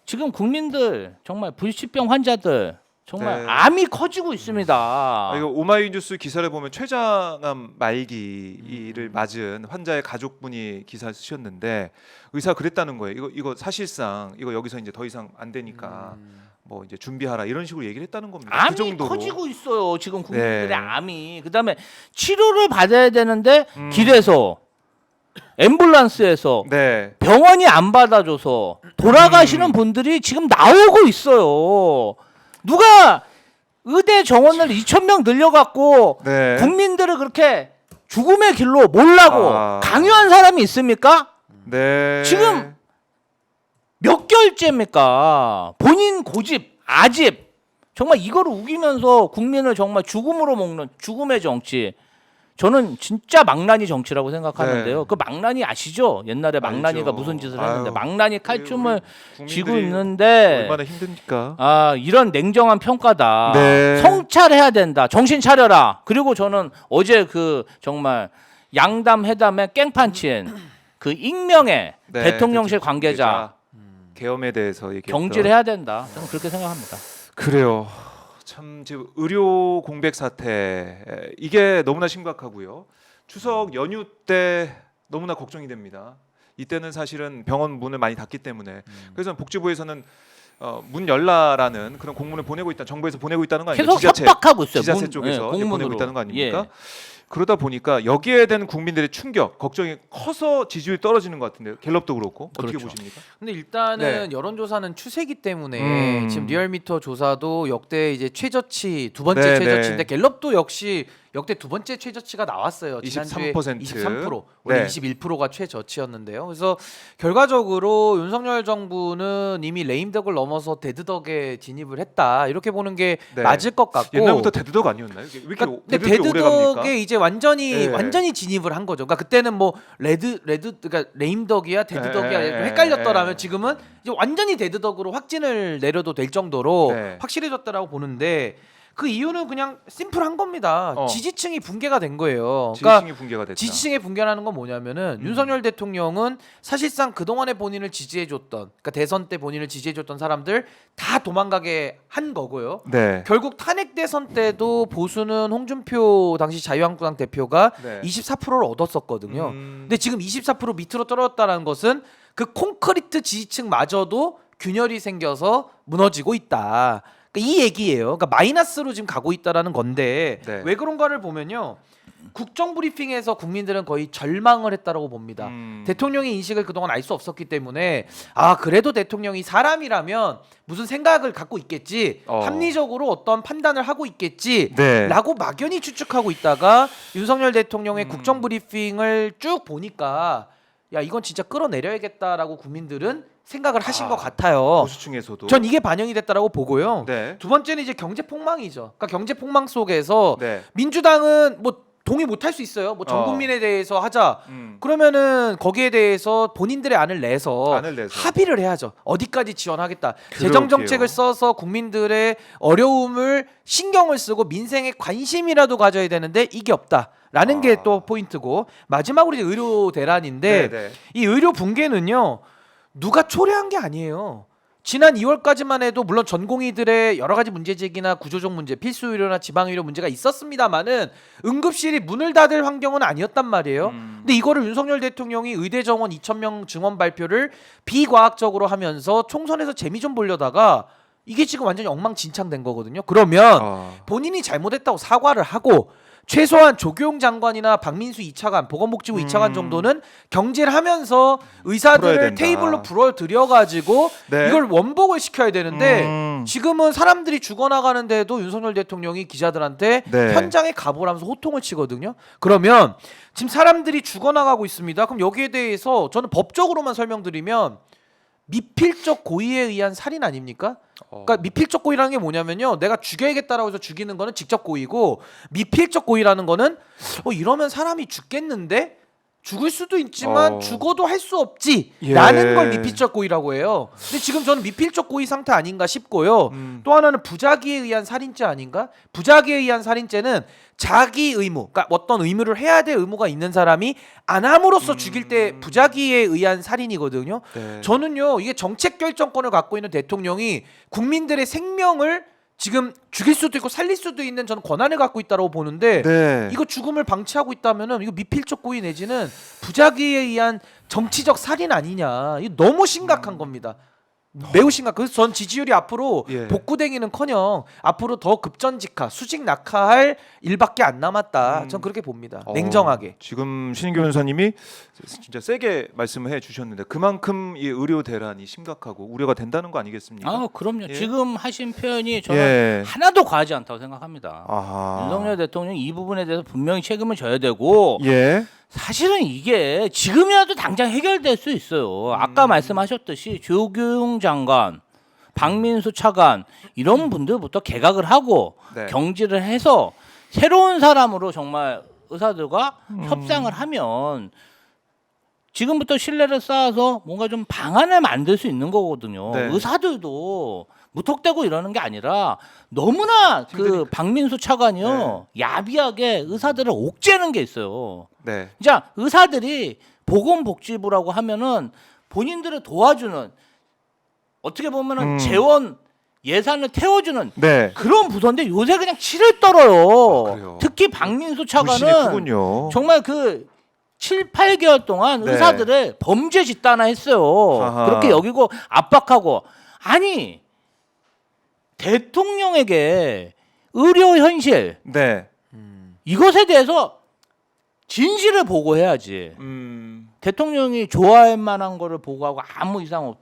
지금 국민들 정말 불치병 환자들 정말 네. 암이 커지고 있습니다. 이거 오마이뉴스 기사를 보면 췌장암 말기를 맞은 환자의 가족분이 기사를 쓰셨는데 의사가 그랬다는 거예요. 이거 사실상 이거 여기서 이제 더 이상 안 되니까 뭐 이제 준비하라 이런 식으로 얘기를 했다는 겁니다. 그 암이 정도로. 커지고 있어요. 지금 국민들의 네. 암이. 그다음에 치료를 받아야 되는데 길에서 앰뷸런스에서 네. 병원이 안 받아줘서 돌아가시는 분들이 지금 나오고 있어요. 누가 의대 정원을 2,000명 늘려갖고 네. 국민들을 그렇게 죽음의 길로 몰라고 강요한 사람이 있습니까? 네. 지금 몇 개월째입니까? 본인 고집, 아집 정말 이거를 우기면서 국민을 정말 죽음으로 먹는 죽음의 정치. 저는 진짜 망나니 정치라고 생각하는데요. 네. 그 망나니 아시죠? 옛날에 망나니가 알죠. 무슨 짓을 아유, 했는데 망나니 칼춤을 우리 쥐고 국민들이 있는데 얼마나 힘듭니까? 이런 냉정한 평가다. 네. 성찰해야 된다. 정신 차려라. 그리고 저는 어제 그 정말 양담 회담에 깽판치엔 그 익명의 네, 대통령실 관계자 계엄에 대해서 얘기했던 경질해야 된다. 저는 그렇게 생각합니다. 그래요. 참 지금 의료 공백 사태 이게 너무나 심각하고요. 추석 연휴 때 너무나 걱정이 됩니다. 이때는 사실은 병원 문을 많이 닫기 때문에 그래서 복지부에서는 문 열라라는 그런 공문을 보내고 있다. 정부에서 보내고 있다는 거 아닙니까? 계속 협박하고 있어요. 지자체 문, 쪽에서 공문으로. 보내고 있다는 거 아닙니까? 예. 그러다 보니까 여기에 대한 국민들의 충격, 걱정이 커서 지지율이 떨어지는 것 같은데요. 갤럽도 그렇고 어떻게 그렇죠. 보십니까? 근데 일단은 네. 여론조사는 추세기 때문에 음. 지금 리얼미터 조사도 역대 이제 최저치 두 번째 네, 최저치인데 네. 갤럽도 역시 역대 두 번째 최저치가 나왔어요. 지난주에 23%. 23%, 원래 네. 21%가 최저치였는데요. 그래서 결과적으로 윤석열 정부는 이미 레임덕을 넘어서 데드덕에 진입을 했다. 이렇게 보는 게 네. 맞을 것 같고. 옛날부터 데드덕 아니었나요? 왜 이렇게 그러니까 근데 데드덕이 오래 갑니까? 데드덕에 이제 완전히 네. 완전히 진입을 한 거죠. 그러니까 그때는 뭐 레드 그러니까 레임덕이야 데드덕이야 네. 좀 헷갈렸더라면 지금은 이제 완전히 데드덕으로 확진을 내려도 될 정도로 네. 확실해졌다라고 보는데 그 이유는 그냥 심플한 겁니다. 지지층이 붕괴가 된 거예요. 그러니까 지지층이 붕괴가 됐다. 지지층의 붕괴라는 건 뭐냐면은 윤석열 대통령은 사실상 그동안에 본인을 지지해줬던 그러니까 대선 때 본인을 지지해줬던 사람들 다 도망가게 한 거고요. 네. 결국 탄핵 대선 때도 보수는 홍준표 당시 자유한국당 대표가 네. 24%를 얻었었거든요. 근데 지금 24% 밑으로 떨어졌다는 것은 그 콘크리트 지지층마저도 균열이 생겨서 무너지고 있다. 그러니까 이 얘기예요. 그러니까 마이너스로 지금 가고 있다라는 건데 네. 왜 그런가를 보면요. 국정 브리핑에서 국민들은 거의 절망을 했다라고 봅니다. 대통령의 인식을 그동안 알 수 없었기 때문에 그래도 대통령이 사람이라면 무슨 생각을 갖고 있겠지, 합리적으로 어떤 판단을 하고 있겠지 네. 라고 막연히 추측하고 있다가 윤석열 대통령의 국정 브리핑을 쭉 보니까 야 이건 진짜 끌어내려야겠다라고 국민들은 생각을 하신 것 같아요. 보수층에서도. 전 이게 반영이 됐다라고 보고요. 네. 두 번째는 이제 경제 폭망이죠. 그러니까 경제 폭망 속에서 네. 민주당은 뭐 동의 못 할 수 있어요. 뭐 전 어. 국민에 대해서 하자. 그러면은 거기에 대해서 본인들의 안을 내서 합의를 해야죠. 어디까지 지원하겠다. 재정 정책을 써서 국민들의 어려움을 신경을 쓰고 민생에 관심이라도 가져야 되는데 이게 없다라는 게 또 포인트고, 마지막으로 이제 의료 대란인데 네네. 이 의료 붕괴는요 누가 초래한 게 아니에요. 지난 2월까지만 해도 물론 전공의들의 여러 가지 문제 제기나 구조적 문제, 필수 의료나 지방 의료 문제가 있었습니다만은 응급실이 문을 닫을 환경은 아니었단 말이에요. 근데 이거를 윤석열 대통령이 의대 정원 2,000명 증원 발표를 비과학적으로 하면서 총선에서 재미 좀 보려다가 이게 지금 완전히 엉망진창된 거거든요. 그러면 본인이 잘못했다고 사과를 하고 최소한 조교용 장관이나 박민수 2차관, 보건복지부 2차관 정도는 경질을 하면서 의사들을 테이블로 불어들여가지고 네. 이걸 원복을 시켜야 되는데 지금은 사람들이 죽어나가는데도 윤석열 대통령이 기자들한테 네. 현장에 가보라면서 호통을 치거든요. 그러면 지금 사람들이 죽어나가고 있습니다. 그럼 여기에 대해서 저는 법적으로만 설명드리면 미필적 고의에 의한 살인 아닙니까? 그러니까 미필적 고의라는 게 뭐냐면요, 내가 죽여야겠다라고 해서 죽이는 거는 직접 고의고, 미필적 고의라는 거는 이러면 사람이 죽겠는데 죽을 수도 있지만 죽어도 할 수 없지라는 걸 미필적 고의라고 해요. 근데 지금 저는 미필적 고의 상태 아닌가 싶고요. 또 하나는 부작위에 의한 살인죄 아닌가? 부작위에 의한 살인죄는 자기 의무, 그러니까 어떤 의무를 해야 될 의무가 있는 사람이 안 함으로써 죽일 때 부작위에 의한 살인이거든요. 네. 저는요, 이게 정책 결정권을 갖고 있는 대통령이 국민들의 생명을 지금 죽일 수도 있고 살릴 수도 있는 저는 권한을 갖고 있다고 보는데 네. 이거 죽음을 방치하고 있다면은 이거 미필적 고의 내지는 부작위에 의한 정치적 살인 아니냐. 이거 너무 심각한 겁니다. 매우 심각. 그래서 전 지지율이 앞으로 복구되기는커녕 앞으로 더 급전직하, 수직 낙하할 일밖에 안 남았다. 전 그렇게 봅니다. 냉정하게. 지금 신인교 변호사님이 진짜 세게 말씀을 해주셨는데 그만큼 이 의료 대란이 심각하고 우려가 된다는 거 아니겠습니까? 아, 그럼요. 예. 지금 하신 표현이 저는 하나도 과하지 않다고 생각합니다. 윤석열 대통령이 이 부분에 대해서 분명히 책임을 져야 되고, 사실은 이게 지금이라도 당장 해결될 수 있어요. 아까 말씀하셨듯이 조교용 장관, 박민수 차관 이런 분들부터 개각을 하고 경질을 해서 새로운 사람으로 정말 의사들과 협상을 하면 지금부터 신뢰를 쌓아서 뭔가 좀 방안을 만들 수 있는 거거든요. 의사들도 무턱대고 이러는 게 아니라 너무나 그 박민수 차관이요 야비하게 의사들을 옥죄는 게 있어요. 자, 의사들이 보건복지부라고 하면은 본인들을 도와주는, 어떻게 보면은 재원 예산을 태워주는 그런 부서인데 요새 그냥 치를 떨어요. 특히 박민수 차관은 정말 그 7, 8개월 동안 의사들을 범죄 집단화 했어요. 그렇게 여기고 압박하고. 아니, 대통령에게 의료 현실 이것에 대해서 진실을 보고해야지. 대통령이 좋아할 만한 거를 보고하고 아무 이상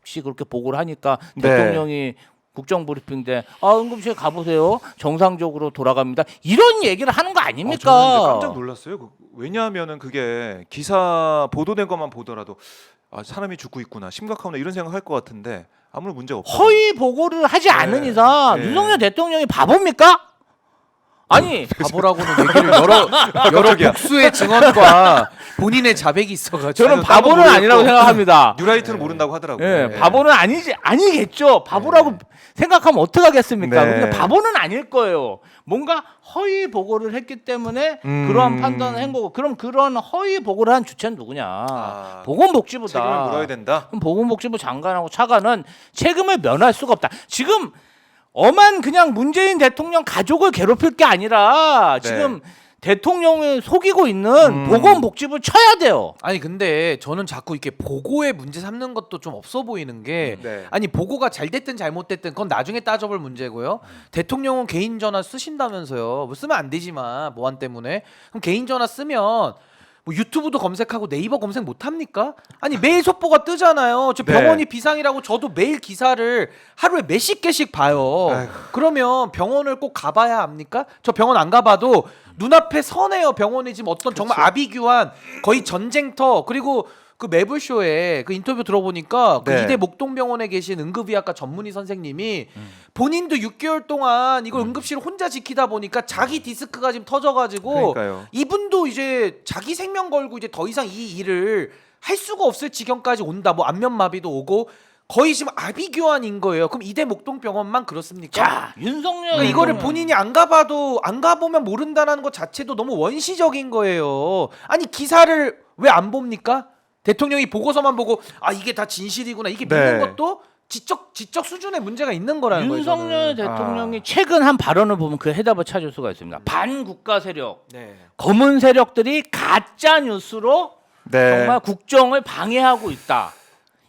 없이 그렇게 보고를 하니까 대통령이 국정브리핑 때 응급실 가보세요. 정상적으로 돌아갑니다. 이런 얘기를 하는 거 아닙니까? 저는 깜짝 놀랐어요. 왜냐하면은 그게 기사 보도된 것만 보더라도 사람이 죽고 있구나, 심각하구나 이런 생각할 것 같은데 아무런 문제 없고 허위 보고를 하지 않은 이상 윤석열 대통령이 바보입니까? 아니 바보라고는 얘기를 여러 복수의 증언과 본인의 자백이 있어가지고 저는 바보는 아니라고 생각합니다. 뉴라이트는 모른다고 하더라고요. 바보는 아니겠죠. 바보라고 생각하면 어떡하겠습니까? 근데 바보는 아닐 거예요. 뭔가 허위 보고를 했기 때문에 그러한 판단을 한 거고, 그럼 그런 허위 보고를 한 주체는 누구냐? 보건복지부다. 책임을 물어야 된다. 그럼 보건복지부 장관하고 차관은 책임을 면할 수가 없다. 지금 엄한 그냥 문재인 대통령 가족을 괴롭힐 게 아니라 지금 대통령을 속이고 있는 보건복지부 쳐야 돼요. 아니 근데 저는 자꾸 이렇게 보고에 문제 삼는 것도 좀 없어 보이는 게 아니 보고가 잘 됐든 잘못됐든 그건 나중에 따져볼 문제고요. 대통령은 개인 전화 쓰신다면서요. 뭐 쓰면 안 되지만 보안 때문에. 그럼 개인 전화 쓰면 뭐 유튜브도 검색하고 네이버 검색 못 합니까? 아니 매일 속보가 뜨잖아요. 저 병원이 비상이라고 저도 매일 기사를 하루에 몇십 개씩 봐요. 그러면 병원을 꼭 가봐야 합니까? 저 병원 안 가봐도 눈앞에 선해요. 병원이 지금 어떤 정말 아비규환 거의 전쟁터, 그리고 그 매블쇼에 그 인터뷰 들어보니까 그 네. 이대 목동병원에 계신 응급의학과 전문의 선생님이 본인도 6개월 동안 이걸 응급실을 혼자 지키다 보니까 자기 디스크가 지금 터져가지고 그러니까요. 이분도 이제 자기 생명 걸고 이제 더 이상 이 일을 할 수가 없을 지경까지 온다. 뭐 안면마비도 오고 거의 지금 아비규환인 거예요. 그럼 이대 목동병원만 그렇습니까? 자, 윤석열 그러니까 이거를 본인이 안 가봐도 안 가보면 모른다는 것 자체도 너무 원시적인 거예요. 아니 기사를 왜 안 봅니까? 대통령이 보고서만 보고 아 이게 다 진실이구나 이게 믿는 네. 것도 지적 수준의 문제가 있는 거라는 거예요. 윤석열 저는. 대통령이 최근 한 발언을 보면 그 해답을 찾을 수가 있습니다. 반국가 세력, 네. 검은 세력들이 가짜 뉴스로 네. 정말 국정을 방해하고 있다.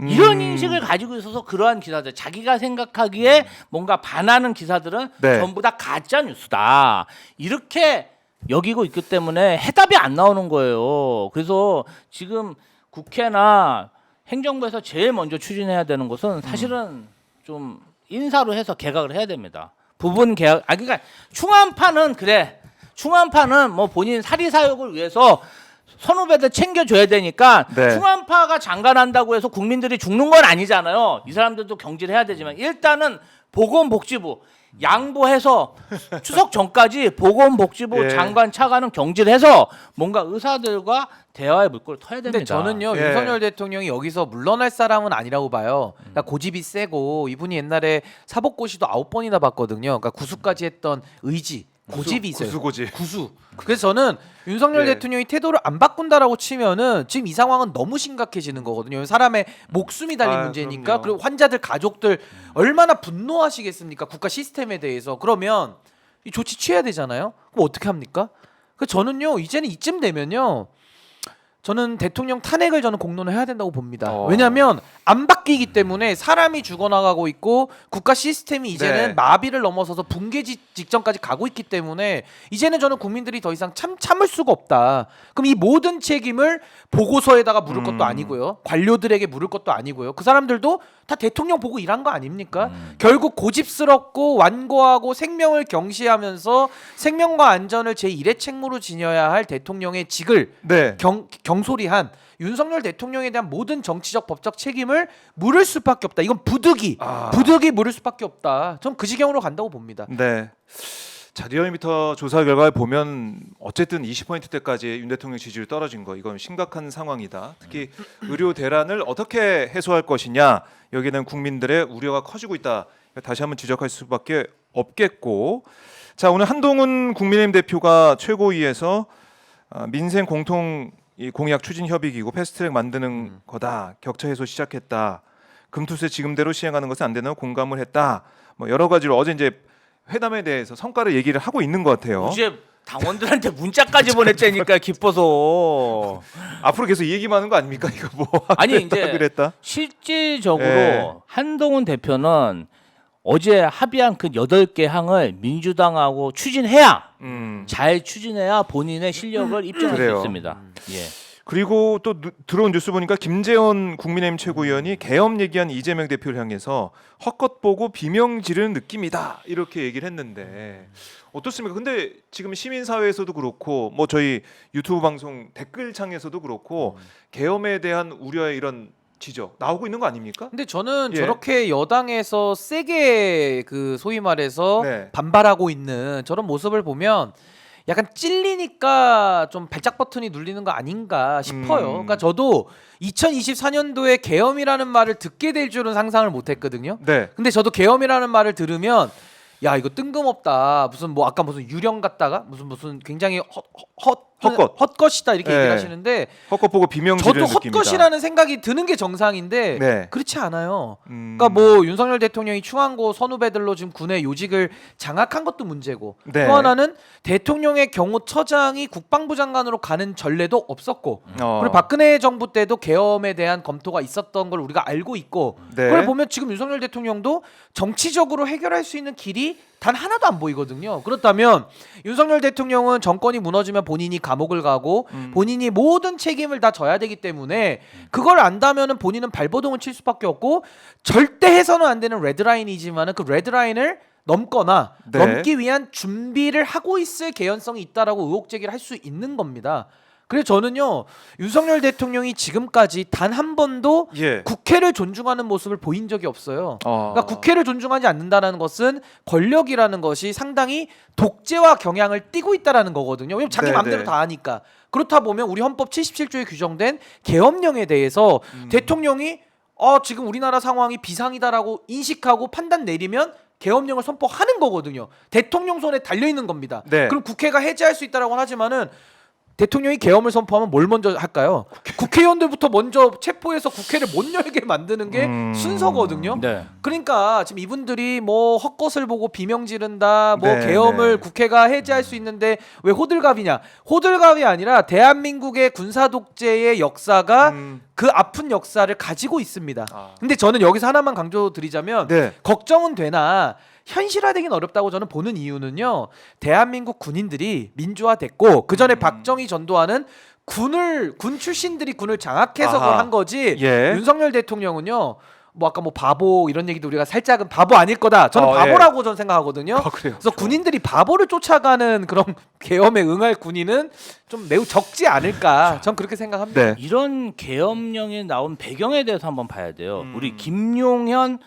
이런 인식을 가지고 있어서 그러한 기사들, 자기가 생각하기에 뭔가 반하는 기사들은 네. 전부 다 가짜 뉴스다. 이렇게 여기고 있기 때문에 해답이 안 나오는 거예요. 그래서 지금 국회나 행정부에서 제일 먼저 추진해야 되는 것은 사실은 좀 인사로 해서 개각을 해야 됩니다. 부분 개각. 아 그러니까 충암파는 그래. 충암파는 뭐 본인 사리사욕을 위해서 선후배들 챙겨줘야 되니까 네. 충암파가 장관한다고 해서 국민들이 죽는 건 아니잖아요. 이 사람들도 경질을 해야 되지만 일단은 보건복지부 양보해서 추석 전까지 보건복지부 예. 장관 차관은 경질해서 뭔가 의사들과 대화의 물꼬를 터야 됩니다. 근데 저는요 예. 윤석열 대통령이 여기서 물러날 사람은 아니라고 봐요. 그러니까 고집이 세고 이분이 옛날에 사법고시도 9번이나 봤거든요. 그러니까 구수까지 했던 의지, 고집이 있어요. 구수고집. 구수. 그래서 저는 윤석열 네. 대통령이 태도를 안 바꾼다라고 치면은 지금 이 상황은 너무 심각해지는 거거든요. 사람의 목숨이 달린 아, 문제니까. 그럼요. 그리고 환자들 가족들 얼마나 분노하시겠습니까? 국가 시스템에 대해서. 그러면 이 조치 취해야 되잖아요. 그럼 어떻게 합니까? 그 저는요 이제는 이쯤 되면요. 저는 대통령 탄핵을 저는 공론을 해야 된다고 봅니다. 왜냐하면 안 바뀌기 때문에 사람이 죽어나가고 있고 국가 시스템이 이제는 네. 마비를 넘어서서 붕괴 직전까지 가고 있기 때문에 이제는 저는 국민들이 더 이상 참을 수가 없다. 그럼 이 모든 책임을 보고서에다가 물을 것도 아니고요. 관료들에게 물을 것도 아니고요. 그 사람들도 다 대통령 보고 일한 거 아닙니까? 결국 고집스럽고 완고하고 생명을 경시하면서 생명과 안전을 제1의 책무로 지녀야 할 대통령의 직을 네. 경솔이한 윤석열 대통령에 대한 모든 정치적 법적 책임을 물을 수밖에 없다. 이건 부득이 물을 수밖에 없다. 전 그 지경으로 간다고 봅니다. 네. 자, 리얼미터 조사 결과를 보면 어쨌든 20%대까지 윤 대통령 지지율 떨어진 거 이건 심각한 상황이다. 특히 의료 대란을 어떻게 해소할 것이냐 여기는 국민들의 우려가 커지고 있다. 다시 한번 지적할 수밖에 없겠고. 자, 오늘 한동훈 국민의힘 대표가 최고위에서 민생 공통 이 공약 추진 협의기구 패스트트랙 만드는 거다. 격차 해소 시작했다. 금투세 지금대로 시행하는 것은 안 되는 공감을 했다. 뭐 여러 가지로 어제 이제 회담에 대해서 성과를 얘기를 하고 있는 것 같아요. 어제 당원들한테 문자까지 보냈다니까 기뻐서. 앞으로 계속 이 얘기만 하는 거 아닙니까? 이거 뭐 아니, 그랬다, 이제 그랬다. 실질적으로 예. 한동훈 대표는 어제 합의한 그 8개 항을 민주당하고 추진해야 잘 추진해야 본인의 실력을 입증할 그래요. 수 있습니다. 예. 그리고 또 들어온 뉴스 보니까 김재원 국민의힘 최고위원이 계엄 얘기한 이재명 대표를 향해서 헛것 보고 비명 지르는 느낌이다 이렇게 얘기를 했는데 어떻습니까? 근데 지금 시민사회에서도 그렇고 뭐 저희 유튜브 방송 댓글창에서도 그렇고 계엄에 대한 우려의 이런 지적 나오고 있는 거 아닙니까? 근데 저는 예. 저렇게 여당에서 세게 그 소위 말해서 네. 반발하고 있는 저런 모습을 보면 약간 찔리니까 좀 발작 버튼이 눌리는 거 아닌가 싶어요. 그러니까 저도 2024년도에 계엄이라는 말을 듣게 될 줄은 상상을 못했거든요. 네. 근데 저도 계엄이라는 말을 들으면 야 이거 뜬금없다. 무슨 뭐 아까 무슨 유령 같다가 무슨 굉장히 헛것이다 이렇게 네. 얘기를 하시는데 헛것 보고 비명 저도 지르는 느낌이다. 헛것이라는 생각이 드는 게 정상인데 네. 그렇지 않아요. 그러니까 뭐 윤석열 대통령이 충안고 선후배들로 지금 군의 요직을 장악한 것도 문제고 네. 또 하나는 대통령의 경호처장이 국방부 장관으로 가는 전례도 없었고 그리고 박근혜 정부 때도 계엄에 대한 검토가 있었던 걸 우리가 알고 있고 네. 그걸 보면 지금 윤석열 대통령도 정치적으로 해결할 수 있는 길이 단 하나도 안 보이거든요. 그렇다면 윤석열 대통령은 정권이 무너지면 본인이 감옥을 가고 본인이 모든 책임을 다 져야 되기 때문에 그걸 안다면은 본인은 발버둥을 칠 수밖에 없고 절대 해서는 안 되는 레드라인이지만은 그 레드라인을 넘거나 네. 넘기 위한 준비를 하고 있을 개연성이 있다라고 의혹 제기를 할 수 있는 겁니다. 그래서 저는요 윤석열 대통령이 지금까지 단 한 번도 예. 국회를 존중하는 모습을 보인 적이 없어요. 어. 그러니까 국회를 존중하지 않는다는 것은 권력이라는 것이 상당히 독재와 경향을 띠고 있다라는 거거든요. 왜냐면 자기 네, 마음대로 네. 다 하니까. 그렇다 보면 우리 헌법 77조에 규정된 계엄령에 대해서 대통령이 지금 우리나라 상황이 비상이다라고 인식하고 판단 내리면 계엄령을 선포하는 거거든요. 대통령 손에 달려 있는 겁니다. 네. 그럼 국회가 해제할 수 있다라고 하지만은 대통령이 계엄을 선포하면 뭘 먼저 할까요? 국회의원들부터 먼저 체포해서 국회를 못 열게 만드는 게 순서거든요. 네. 그러니까 지금 이분들이 뭐 헛것을 보고 비명 지른다, 뭐 네, 계엄을 네. 국회가 해제할 수 있는데 왜 호들갑이냐? 호들갑이 아니라 대한민국의 군사 독재의 역사가 그 아픈 역사를 가지고 있습니다. 아. 근데 저는 여기서 하나만 강조드리자면 네. 걱정은 되나 현실화되긴 어렵다고 저는 보는 이유는요. 대한민국 군인들이 민주화됐고 그 전에 박정희 전두환은 군 출신들이 군을 장악해서 그걸 아하. 한 거지. 예. 윤석열 대통령은요. 뭐 아까 뭐 바보 이런 얘기도 우리가 살짝은 바보 아닐 거다. 저는 예. 바보라고 저는 생각하거든요. 그래요. 그래서 군인들이 바보를 쫓아가는 그런 계엄에 응할 군인은 좀 매우 적지 않을까. 전 그렇게 생각합니다. 네. 이런 계엄령이 나온 배경에 대해서 한번 봐야 돼요. 음. 우리 김용현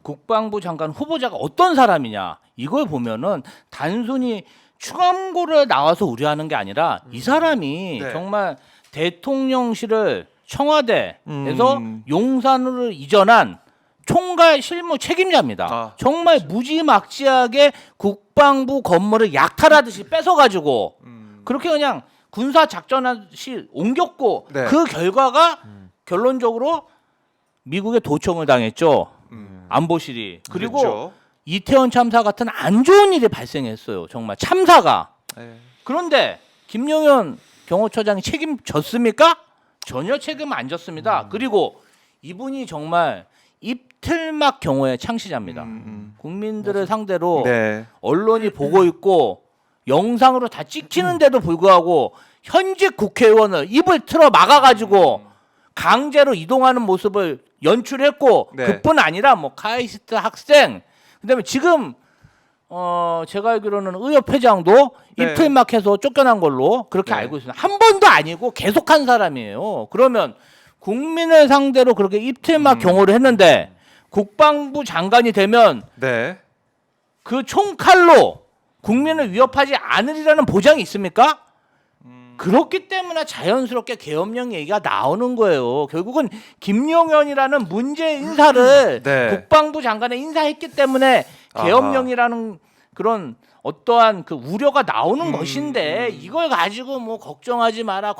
국방부 장관 후보자가 어떤 사람이냐 이걸 보면은 단순히 충암고를 나와서 우려하는 게 아니라 이 사람이 네. 정말 대통령실을 청와대에서 음. 용산으로 이전한 총괄 실무 책임자입니다. 아, 정말 무지막지하게 국방부 건물을 약탈하듯이 뺏어가지고 그렇게 그냥 군사 작전시 옮겼고 네. 그 결과가 결론적으로 미국에 도청을 당했죠. 안보실이. 그리고 그렇죠. 이태원 참사 같은 안 좋은 일이 발생했어요. 정말 참사가. 네. 그런데 김용현 경호처장이 책임졌습니까? 전혀 책임 안 졌습니다. 그리고 이분이 정말 입틀막 경호의 창시자입니다. 국민들을 상대로 네. 언론이 보고 있고 영상으로 다 찍히는데도 불구하고 현직 국회의원을 입을 틀어 막아가지고 강제로 이동하는 모습을 연출했고 네. 그뿐 아니라 뭐 카이스트 학생 그다음에 지금 제가 알기로는 의협회장도 네. 입틀막해서 쫓겨난 걸로 그렇게 네. 알고 있습니다. 한 번도 아니고 계속한 사람이에요. 그러면 국민을 상대로 그렇게 입틀막 경호를 했는데 국방부 장관이 되면 네. 그 총칼로 국민을 위협하지 않으리라는 보장이 있습니까? 그렇기 때문에 자연스럽게 계엄령 얘기가 나오는 거예요. 결국은 김용현이라는 문제 인사를 네. 국방부 장관에 인사했기 때문에 계엄령이라는 그런 어떠한 그 우려가 나오는 것인데 이걸 가지고 뭐 걱정하지 마라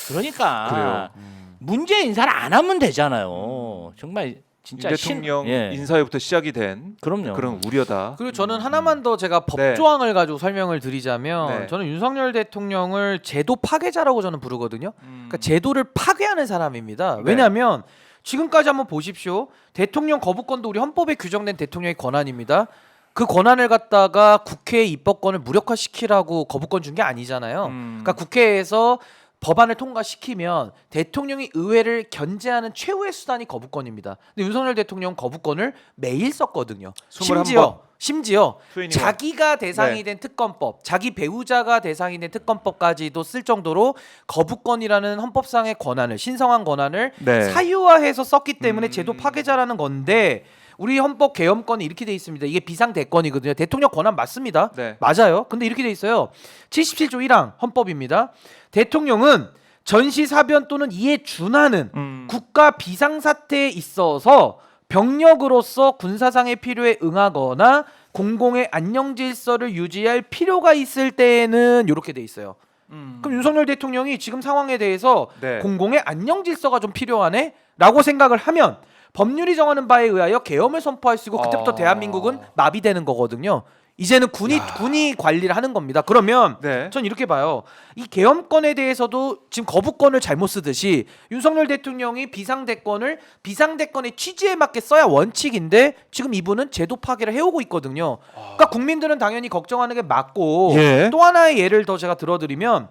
그러니까 그래요. 문제 인사를 안 하면 되잖아요. 정말 진짜 대통령 예. 인사에부터 시작이 된 그럼요. 그런 우려다. 그리고 저는 하나만 더 제가 네. 법조항을 가지고 설명을 드리자면 네. 저는 윤석열 대통령을 제도 파괴자라고 저는 부르거든요. 그러니까 제도를 파괴하는 사람입니다. 네. 왜냐하면 지금까지 한번 보십시오. 대통령 거부권도 우리 헌법에 규정된 대통령의 권한입니다. 그 권한을 갖다가 국회의 입법권을 무력화시키라고 거부권 준 게 아니잖아요. 그러니까 국회에서 법안을 통과시키면 대통령이 의회를 견제하는 최후의 수단이 거부권입니다. 근데 윤석열 대통령 거부권을 매일 썼거든요. 21번. 심지어 21. 자기가 대상이 네. 된 특검법, 자기 배우자가 대상이 된 특검법까지도 쓸 정도로 거부권이라는 헌법상의 권한을 신성한 권한을 네. 사유화해서 썼기 때문에 제도 파괴자라는 건데 우리 헌법 개헌권이 이렇게 돼 있습니다. 이게 비상대권이거든요. 대통령 권한 맞습니다. 네. 맞아요. 근데 이렇게 돼 있어요. 77조 1항 헌법입니다. 대통령은 전시사변 또는 이에 준하는 국가 비상사태에 있어서 병력으로서 군사상의 필요에 응하거나 공공의 안녕질서를 유지할 필요가 있을 때에는 이렇게 돼 있어요. 그럼 윤석열 대통령이 지금 상황에 대해서 네. 공공의 안녕질서가 좀 필요하네? 라고 생각을 하면 법률이 정하는 바에 의하여 계엄을 선포할 수 있고 그때부터 대한민국은 마비되는 거거든요. 이제는 군이 관리를 하는 겁니다. 그러면 네. 전 이렇게 봐요. 이 계엄권에 대해서도 지금 거부권을 잘못 쓰듯이 윤석열 대통령이 비상대권의 취지에 맞게 써야 원칙인데 지금 이분은 제도 파괴를 해오고 있거든요. 그러니까 국민들은 당연히 걱정하는 게 맞고 예. 또 하나의 예를 더 제가 들어드리면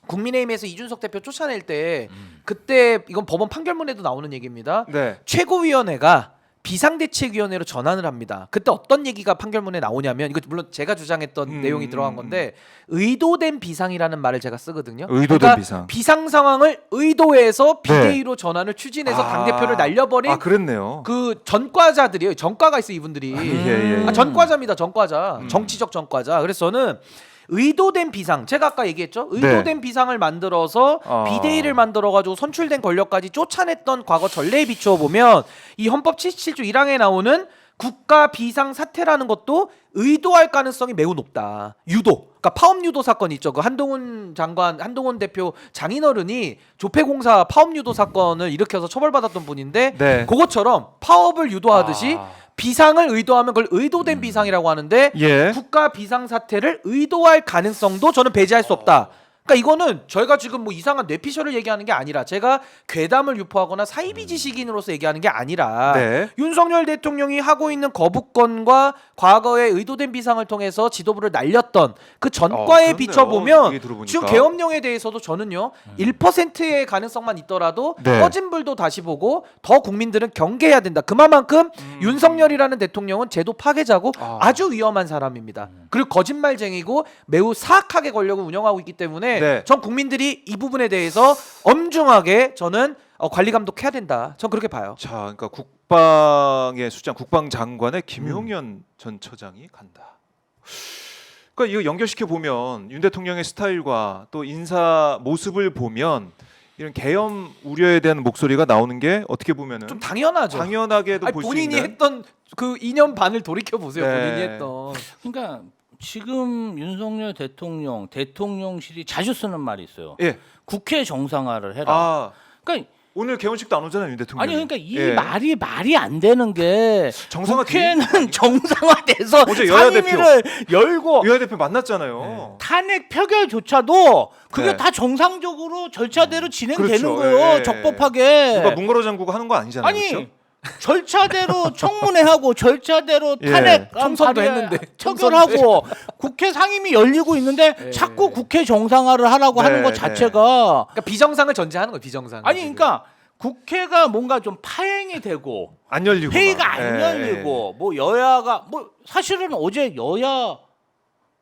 국민의힘에서 이준석 대표 쫓아낼 때 그때 이건 법원 판결문에도 나오는 얘기입니다. 네. 최고위원회가 비상대책위원회로 전환을 합니다. 그때 어떤 얘기가 판결문에 나오냐면 이거 물론 제가 주장했던 내용이 들어간 건데 의도된 비상이라는 말을 제가 쓰거든요. 의도된 그러니까 비상 상황을 의도해서 비대위로 네. 전환을 추진해서 당대표를 날려버린 그랬네요. 그 전과자들이에요. 전과가 있어 이분들이. 예. 전과자입니다. 전과자. 정치적 전과자. 그래서 저는 의도된 비상, 제가 아까 얘기했죠. 의도된 비상을 만들어서 비대위를 만들어가지고 선출된 권력까지 쫓아냈던 과거 전례에 비추어 보면 이 헌법 77조 1항에 나오는 국가 비상 사태라는 것도 의도할 가능성이 매우 높다. 유도. 그러니까 파업 유도 사건 있죠. 그 한동훈 장관, 한동훈 대표 장인어른이 조폐공사 파업 유도 사건을 일으켜서 처벌받았던 분인데 네. 그것처럼 파업을 유도하듯이 비상을 의도하면 그걸 의도된 비상이라고 하는데 예. 국가 비상 사태를 의도할 가능성도 저는 배제할 수 없다. 그러니까 이거는 저희가 지금 뭐 이상한 뇌피셜을 얘기하는 게 아니라 제가 괴담을 유포하거나 사이비 지식인으로서 얘기하는 게 아니라 네. 윤석열 대통령이 하고 있는 거부권과 과거의 의도된 비상을 통해서 지도부를 날렸던 그 전과에 그렇네요. 비춰보면 얘기 들어보니까. 지금 계엄령에 대해서도 저는요 1%의 가능성만 있더라도 네. 꺼진 불도 다시 보고 더 국민들은 경계해야 된다. 그만큼 윤석열이라는 대통령은 제도 파괴자고 아주 위험한 사람입니다. 그리고 거짓말쟁이고 매우 사악하게 권력을 운영하고 있기 때문에 네. 전 국민들이 이 부분에 대해서 엄중하게 저는 관리 감독해야 된다. 전 그렇게 봐요. 자, 그러니까 국방의 수장, 국방장관의 김용현 전 처장이 간다. 그러니까 이거 연결시켜 보면 윤 대통령의 스타일과 또 인사 모습을 보면 이런 계엄 우려에 대한 목소리가 나오는 게 어떻게 보면은 좀 당연하죠. 당연하게도 볼 수 본인이 있는. 했던 그 2년 반을 돌이켜 보세요. 네. 본인이 했던. 그러니까 지금 윤석열 대통령 대통령실이 자주 쓰는 말이 있어요. 예. 국회 정상화를 해라. 아, 그러니까 오늘 개원식도 안 오잖아요, 윤 대통령. 아니 그러니까 이 예. 말이 안 되는 게 정상화 국회는 정상화돼서 어제 여야 상임위를 열고 여야 대표 만났잖아요. 탄핵 표결조차도 그게 네. 다 정상적으로 절차대로 진행되는 그렇죠. 거예요. 예. 적법하게. 누가 문거로 잠그고 하는 거 아니잖아요. 아니 그렇죠? 절차대로 청문회하고 절차대로 예. 탄핵 총선도 발의 했는데. 표결하고 국회 상임위 열리고 있는데 예. 자꾸 국회 정상화를 하라고 네, 하는 것 네. 자체가 그러니까 비정상을 전제하는 거예요. 비정상. 아니 그러니까 국회가 뭔가 좀 파행이 되고 안 열리고 회의가 막. 안 예. 열리고 뭐 여야가 뭐 사실은 어제 여야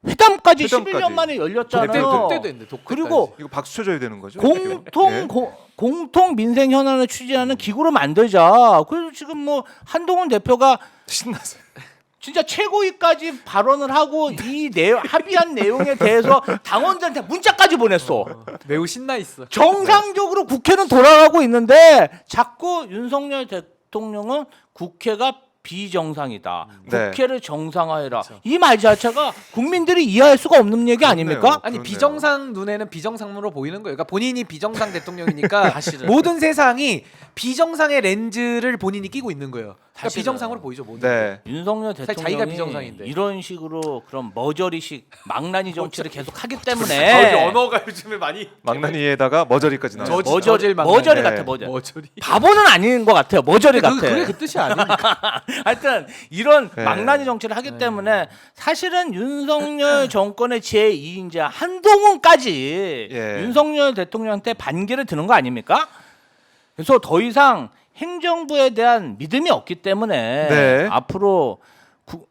회담까지 11년 만에 열렸잖아요. 독대도 했는데. 독대까지. 그리고 이거 박수 쳐줘야 되는 거죠? 공통 공통 민생 현안을 추진하는 기구를 만들자. 그래서 지금 뭐 한동훈 대표가 신났어요. 진짜 최고위까지 발언을 하고 이 합의한 내용에 대해서 당원들한테 문자까지 보냈어. 매우 신나 있어. 정상적으로 국회는 돌아가고 있는데 자꾸 윤석열 대통령은 국회가 비정상이다. 네. 국회를 정상화해라. 이 말 자체가 국민들이 이해할 수가 없는 얘기 아닙니까? 아니 그렇네요. 비정상 눈에는 비정상으로 보이는 거예요. 그러니까 본인이 비정상 대통령이니까 사실은. 모든 세상이 비정상의 렌즈를 본인이 끼고 있는 거예요. 그러니까 사실은. 비정상으로 보이죠. 모든. 네. 윤석열 사실 대통령이 자기가 비정상인데. 이런 식으로 그런 머저리식 망나니 정치를 계속 하기 아, 때문에 언어가 요즘에 많이 망나니에다가 머저리까지 나와요. 저질 망나니. 머저리 네. 같아 머저리. 머저리. 바보는 아닌 것 같아요. 머저리 같아. 그게 그 뜻이 아닙니까? 하여튼 이런 네. 망나니 정치를 하기 때문에 사실은 윤석열 정권의 제2인자 한동훈까지 예. 윤석열 대통령한테 반기를 드는 거 아닙니까? 그래서 더 이상 행정부에 대한 믿음이 없기 때문에 네. 앞으로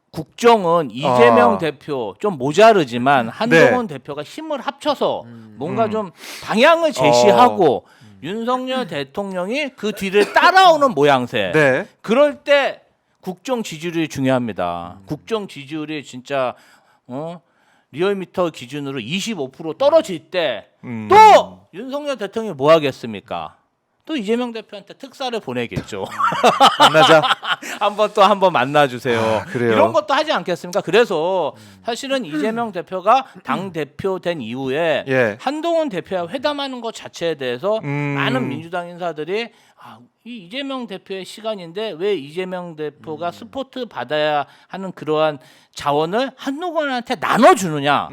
국정은 이재명 대표 좀 모자르지만 한동훈 대표가 힘을 합쳐서 뭔가 좀 방향을 제시하고 윤석열 대통령이 그 뒤를 따라오는 모양새. 네. 그럴 때 국정 지지율이 중요합니다. 국정 지지율이 진짜 리얼미터 기준으로 25% 떨어질 때 또 윤석열 대통령이 뭐 하겠습니까? 또 이재명 대표한테 특사를 보내겠죠. 만나자. 한번 만나주세요. 그래요? 이런 것도 하지 않겠습니까? 그래서 사실은 이재명 대표가 당 대표 된 이후에 예. 한동훈 대표와 회담하는 것 자체에 대해서 음. 많은 민주당 인사들이 이 이재명 대표의 시간인데 왜 이재명 대표가 스포트 받아야 하는 그러한 자원을 한동훈한테 나눠주느냐?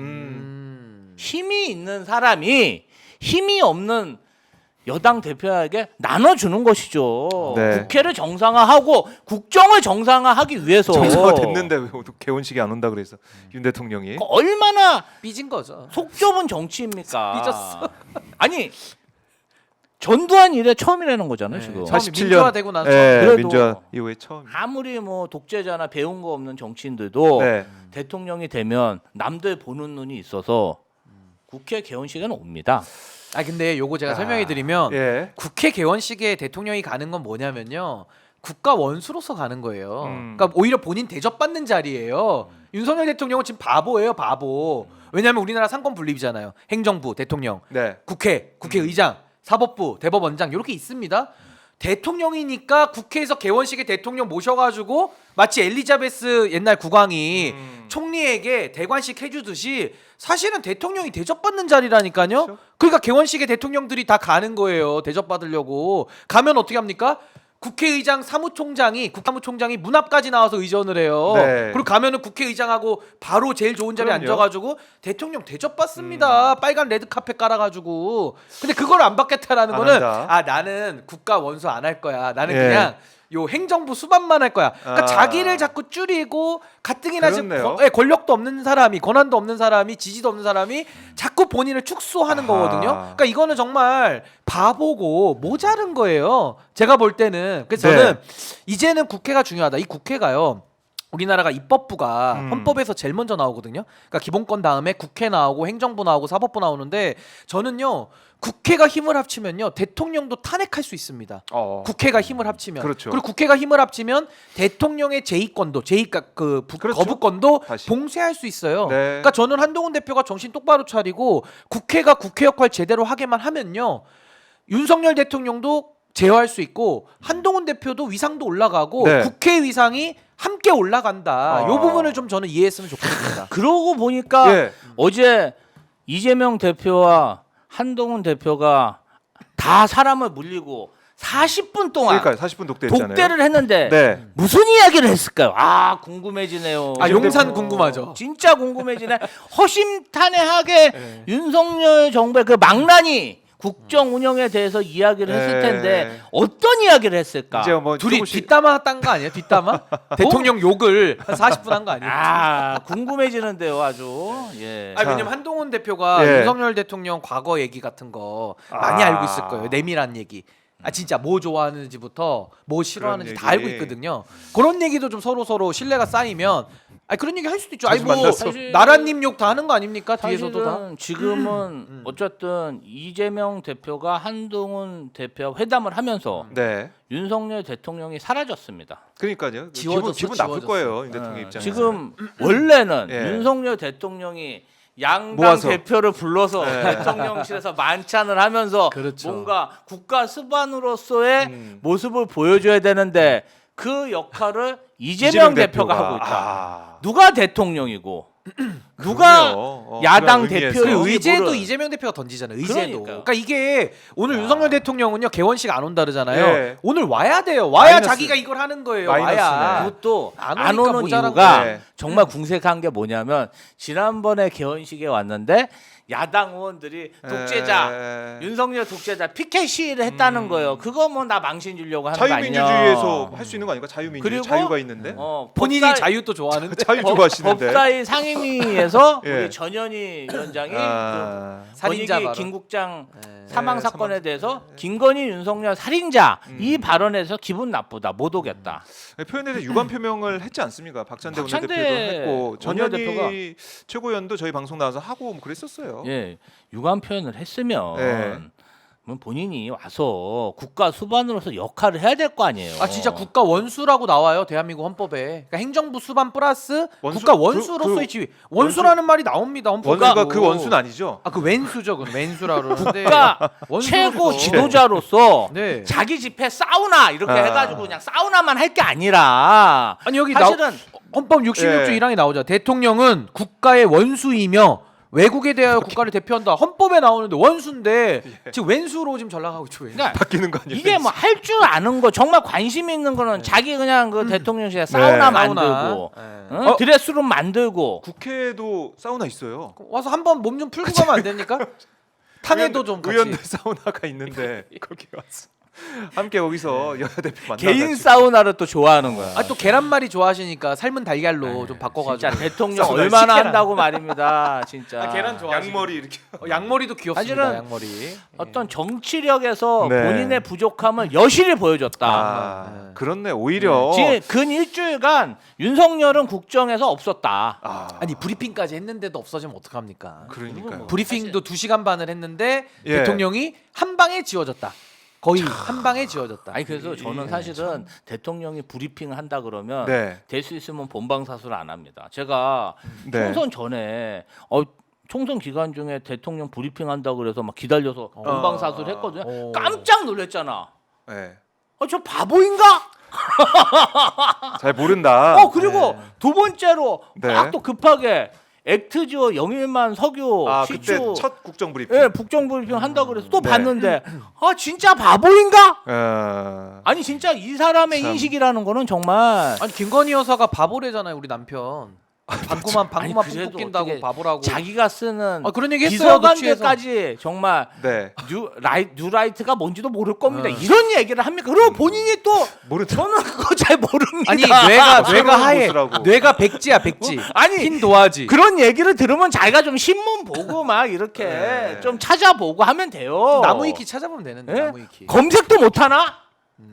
힘이 있는 사람이 힘이 없는 여당 대표에게 나눠주는 것이죠. 네. 국회를 정상화하고 국정을 정상화하기 위해서 정상화 됐는데 왜 개원식이 안 온다 그래서 윤 대통령이 얼마나 삐진 거죠. 속 좁은 정치입니까? 삐졌어. 아니 전두환 이래 처음이라는 거잖아요, 네, 지금. 처음이 87년. 민주화되고 나서 예, 그래도 민주화 이후에 처음. 아무리 뭐 독재자나 배운 거 없는 정치인들도 네. 대통령이 되면 남들 보는 눈이 있어서 국회 개원식에는 옵니다. 아 근데 요거 제가 설명해 드리면 예. 국회 개원식에 대통령이 가는 건 뭐냐면요. 국가 원수로서 가는 거예요. 그러니까 오히려 본인 대접받는 자리예요. 윤석열 대통령은 지금 바보예요, 바보. 왜냐하면 우리나라 상권 분립이잖아요. 행정부, 대통령, 네. 국회의장, 사법부, 대법원장 이렇게 있습니다. 대통령이니까 국회에서 개원식에 대통령 모셔가지고 마치 엘리자베스 옛날 국왕이 총리에게 대관식 해주듯이 사실은 대통령이 대접받는 자리라니까요. 그렇죠. 그러니까 개원식에 대통령들이 다 가는 거예요. 대접받으려고. 가면 어떻게 합니까? 국회의장 사무총장이 국사무총장이 문 앞까지 나와서 의전을 해요. 네. 그리고 가면은 국회의장하고 바로 제일 좋은 자리에 그럼요. 앉아가지고 대통령 대접받습니다. 빨간 레드카펫 깔아가지고. 근데 그걸 안 받겠다라는 안 거는 한다. 아 나는 국가 원수 안 할 거야. 나는 예. 그냥 요 행정부 수반만 할 거야. 그러니까 아. 자기를 자꾸 줄이고 가뜩이나 지금 그렇네요. 권력도 없는 사람이, 권한도 없는 사람이, 지지도 없는 사람이 자꾸 본인을 축소하는 아하. 거거든요. 그러니까 이거는 정말 바보고 모자른 거예요. 제가 볼 때는. 그래서 네. 저는 이제는 국회가 중요하다. 이 국회가요. 우리나라가 입법부가 헌법에서 제일 먼저 나오거든요. 그러니까 기본권 다음에 국회 나오고 행정부 나오고 사법부 나오는데 저는요. 국회가 힘을 합치면요. 대통령도 탄핵할 수 있습니다. 국회가 힘을 합치면. 그렇죠. 그리고 국회가 힘을 합치면 대통령의 제의권도 그렇죠. 거부권도 다시. 봉쇄할 수 있어요. 네. 그러니까 저는 한동훈 대표가 정신 똑바로 차리고 국회가 국회 역할 제대로 하게만 하면요. 윤석열 대통령도 제어할 수 있고 한동훈 대표도 위상도 올라가고 네. 국회 위상이 함께 올라간다. 이 아. 부분을 좀 저는 이해했으면 좋겠습니다. 그러고 보니까 예. 어제 이재명 대표와 한동훈 대표가 다 사람을 물리고 40분 동안 그러니까 40분 독대했잖아요. 독대를 했는데 네. 무슨 이야기를 했을까요? 아 궁금해지네요. 아 용산 궁금하죠. 진짜 궁금해지네. 허심탄회하게 네. 윤석열 정부의 그 망나니 국정 운영에 대해서 이야기를 했을 네. 텐데 어떤 이야기를 했을까? 이제 뭐 둘이 조금씩 뒷담화 딴 거 아니에요? 뒷담화? 대통령 욕을 한 40분 한 거 아니에요? 아 궁금해지는데요, 아주. 예. 아니, 자. 왜냐면 한동훈 대표가 예. 윤석열 대통령 과거 얘기 같은 거 많이 아. 알고 있을 거예요. 내밀한 얘기. 아 진짜 뭐 좋아하는지부터 뭐 싫어하는지 그런 다 알고 얘기. 있거든요. 그런 얘기도 좀 서로 신뢰가 쌓이면 아니 그런 얘기 할 수도 있죠. 아니 자주 뭐 만났어. 나라님 욕 다 하는 거 아닙니까? 뒤에서도 다. 사실은 지금은 어쨌든 이재명 대표가 한동훈 대표와 회담을 하면서 네. 윤석열 대통령이 사라졌습니다. 그러니까요. 지워졌어, 기분 나쁠 지워졌어. 거예요. 이 대통령 입장에서. 지금 원래는 예. 윤석열 대통령이 양당 모아서. 대표를 불러서 예. 대통령실에서 만찬을 하면서 그렇죠. 뭔가 국가 수반으로서의 음. 모습을 보여줘야 되는데 그 역할을 이재명 대표가 하고 있다. 아. 누가 대통령이고 누가 그러네요. 야당 그런 의미에서. 대표예요? 그 의제도 뭐를. 이재명 대표가 던지잖아요. 의제도. 그러니까요. 그러니까 이게 오늘 윤석열 대통령은요 개원식 안 온다 그러잖아요. 예. 오늘 와야 돼요. 와야 마이너스. 자기가 이걸 하는 거예요. 마이너스네. 와야. 그것도 안 안 오니까 오는 모자란 이유가 거예요. 정말 궁색한 게 뭐냐면 지난번에 개원식에 왔는데 야당 의원들이 독재자 에. 윤석열 독재자 피켓 시위를 했다는 거예요. 그거 뭐 나 망신 주려고 하는 거 아니냐. 자유민주주의에서 할 수 있는 거 아닌가? 자유민주주의 그리고 자유가 있는데. 본인이 법사위- 자유 또 좋아하는데. 자유 좋아하시는데. 법사위 상임위에서 예. 우리 전현희 위원장이 아. 살인자 권익위 발언. 김국장 네. 사망 사건에 대해서 김건희 윤석열 살인자 이 발언에서 기분 나쁘다 못 오겠다. 표현에 대해 유감 표명을 했지 않습니까? 박찬대 박찬대 원내대표도 했고 전현희 원내대표가- 최고위원도 저희 방송 나와서 하고 뭐 그랬었어요. 예, 유감 표현을 했으면 네. 그럼 본인이 와서 국가 수반으로서 역할을 해야 될 거 아니에요. 아 진짜 국가 원수라고 나와요 대한민국 헌법에. 그러니까 행정부 수반 플러스 원수? 국가 원수로서의 그 지위. 원수라는 말이 나옵니다 헌법에. 원수가 그 원수는 아니죠. 아그 왼수죠, 그 왼수라 그러는데. 국가 원수로서. 최고 지도자로서 네. 자기 집회 사우나 이렇게 아. 해가지고 그냥 사우나만 할 게 아니라 아니 여기 사실은 헌법 66조 예. 1항이 나오죠. 대통령은 국가의 원수이며 외국에 대하여 국가를 대표한다. 헌법에 나오는데 원수인데 지금 왼수로 지금 전락하고 있죠. 왜? 그러니까 바뀌는 거 아니에요? 이게 뭐 할 줄 아는 거 정말 관심 있는 거는 자기 그냥 그 대통령실에 사우나 만들고 네. 응? 드레스룸 만들고 국회에도 사우나 있어요. 와서 한번 몸 좀 풀고 가면 안 됩니까? 탕에도 좀 같이. 의원들 사우나가 있는데 거기 와서 함께 거기서 여야 대표 만나. 개인 사우나를 또 좋아하는 거야. 아 또 계란말이 좋아하시니까 삶은 달걀로 좀 바꿔가지고. 진짜 대통령 사우나 얼마나 시켜라. 한다고 말입니다. 진짜. 아, 계란 좋아. 양머리 이렇게. 양머리도 귀엽습니다. 사실은 양머리. 어떤 정치력에서 네. 본인의 부족함을 여실히 보여줬다. 아, 그렇네. 오히려. 지금 근 일주일간 윤석열은 국정에서 없었다. 아, 아니 브리핑까지 했는데도 없어지면 어떡합니까? 그러니까요. 브리핑도 2시간 반을 했는데 예. 대통령이 한 방에 지워졌다. 거의 한 방에 지워졌다. 아니 그래서 저는 예, 사실은 대통령이 브리핑을 한다 그러면 네. 될 수 있으면 본방사수를 안 합니다. 제가 네. 총선 전에 총선 기간 중에 대통령 브리핑 한다 그래서 막 기다려서 본방사수를 했거든요. 어. 깜짝 놀랐잖아. 네. 저 바보인가? 잘 모른다. 그리고 네. 두 번째로 네. 막 또 급하게 액트지오 영일만 석유 아, 시추 그때 첫 국정 브리핑. 예, 국정 브리핑 한다 그래서 또 네. 봤는데 진짜 바보인가? 아니 진짜 이 사람의 참. 인식이라는 거는 정말 아니 김건희 여사가 바보래잖아요, 우리 남편. 방구만 아니, 뿜 그래도 낀다고 어떻게 바보라고. 자기가 쓰는 그런 얘기 했어요. 비서관들까지 정말 네. 뉴라이트가 뭔지도 모를 겁니다. 어. 이런 얘기를 합니까? 그리고 본인이 또 모르죠. 저는 그거 잘 모릅니다. 아니 뇌가 새로운 하얘. 보스라고. 뇌가 백지야 백지. 아니 흰 도화지. 그런 얘기를 들으면 자기가 좀 신문 보고 막 이렇게 네. 좀 찾아보고 하면 돼요. 나무위키 찾아보면 되는데 예? 나무위키. 검색도 못 하나?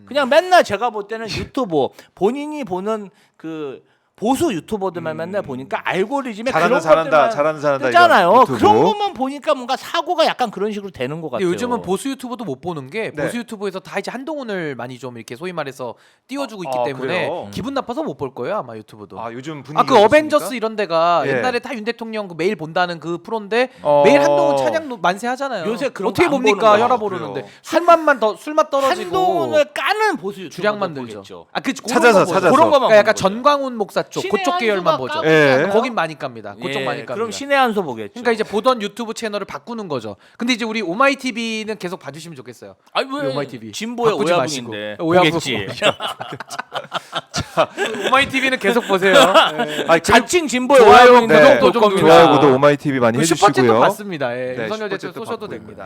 그냥 맨날 제가 볼 때는 유튜브 본인이 보는 그 보수 유튜버들만 맨날 보니까 알고리즘에 그런 것들만 잘한다. 뜨잖아요. 이런 유튜브. 그런 것만 보니까 뭔가 사고가 약간 그런 식으로 되는 것 근데 같아요. 요즘은 보수 유튜버도 못 보는 게 네. 보수 유튜브에서 다 이제 한동훈을 많이 좀 이렇게 소위 말해서 띄워주고 있기 아, 때문에 그래요? 기분 나빠서 못 볼 거예요 아마 유튜브도. 아, 요즘 분위기. 아 그 어벤져스 이런 데가 예. 옛날에 다 윤 대통령 그 매일 본다는 그 프로인데 어. 매일 한동훈 찬양 만세 하잖아요. 요새 그런 어떻게 거안 봅니까? 보는 거야. 혈압 오르는데 그래요. 술맛만 더 술맛 떨어지고 한동훈을 까는 보수 유튜버 주량 만들죠. 아그 찾아서. 그런 거만 거만 보는 약간 거죠. 전광훈 목사 쪽 신의 그쪽 계열만 한수가 보죠. 까고 예. 있잖아요. 거긴 많이 깝니다. 그쪽 예, 많이 깝니다. 그럼 신의 한수 보겠죠. 그러니까 이제 보던 유튜브 채널을 바꾸는 거죠. 근데 이제 우리 오마이 TV는 계속 봐주시면 좋겠어요. 아니 왜 오마이 TV. 진보의 바꾸지 오야붕인데 오야붕. 보겠지. 오마이 TV는 계속 보세요. 아, 자칭 진보의 좋아요, 오야붕인데 네. 구독도 좀 좋아요, 구독 오마이 TV 많이 슈퍼챗도 해주시고요. 봤습니다. 예. 네, 윤석열 대표 슈퍼챗도 쏘셔도 봤고요. 됩니다.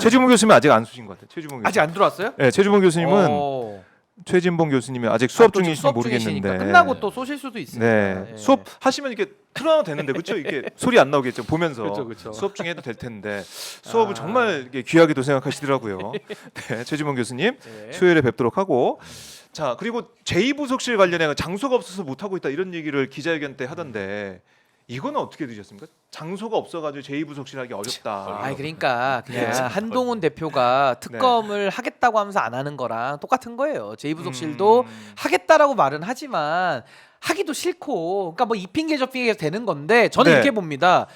최주봉 교수님 아직 안 쏘신 것 같아요. 최주봉 교수님. 아직 안 들어왔어요? 네, 최주봉 교수님은 어. 최진봉 교수님이 아직 수업 아, 또 지금 중이신지 수업 모르겠는데. 중이시니까 끝나고 또 쏘실 수도 있습니다. 네. 예. 수업 하시면 이렇게 틀어놔도 되는데 그렇죠? 이게 소리 안 나오겠죠. 보면서 그쵸. 수업 중에 해도 될 텐데 수업을 정말 이게 귀하게도 생각하시더라고요. 네, 최진봉 교수님 네. 수요일에 뵙도록 하고 자 그리고 제2부속실 관련해 장소가 없어서 못 하고 있다 이런 얘기를 기자회견 때 하던데 이거는 어떻게 드셨습니까? 장소가 없어가지고 제2부속실 하기 어렵다. 아니 그러니까 그냥 네. 한동훈 대표가 특검을 하겠다고 하면서 안 하는 거랑 똑같은 거예요. 제2부속실도 하겠다라고 말은 하지만 하기도 싫고 그러니까 뭐 이 핑계 저 핑계 되는 건데 저는 네. 이렇게 봅니다.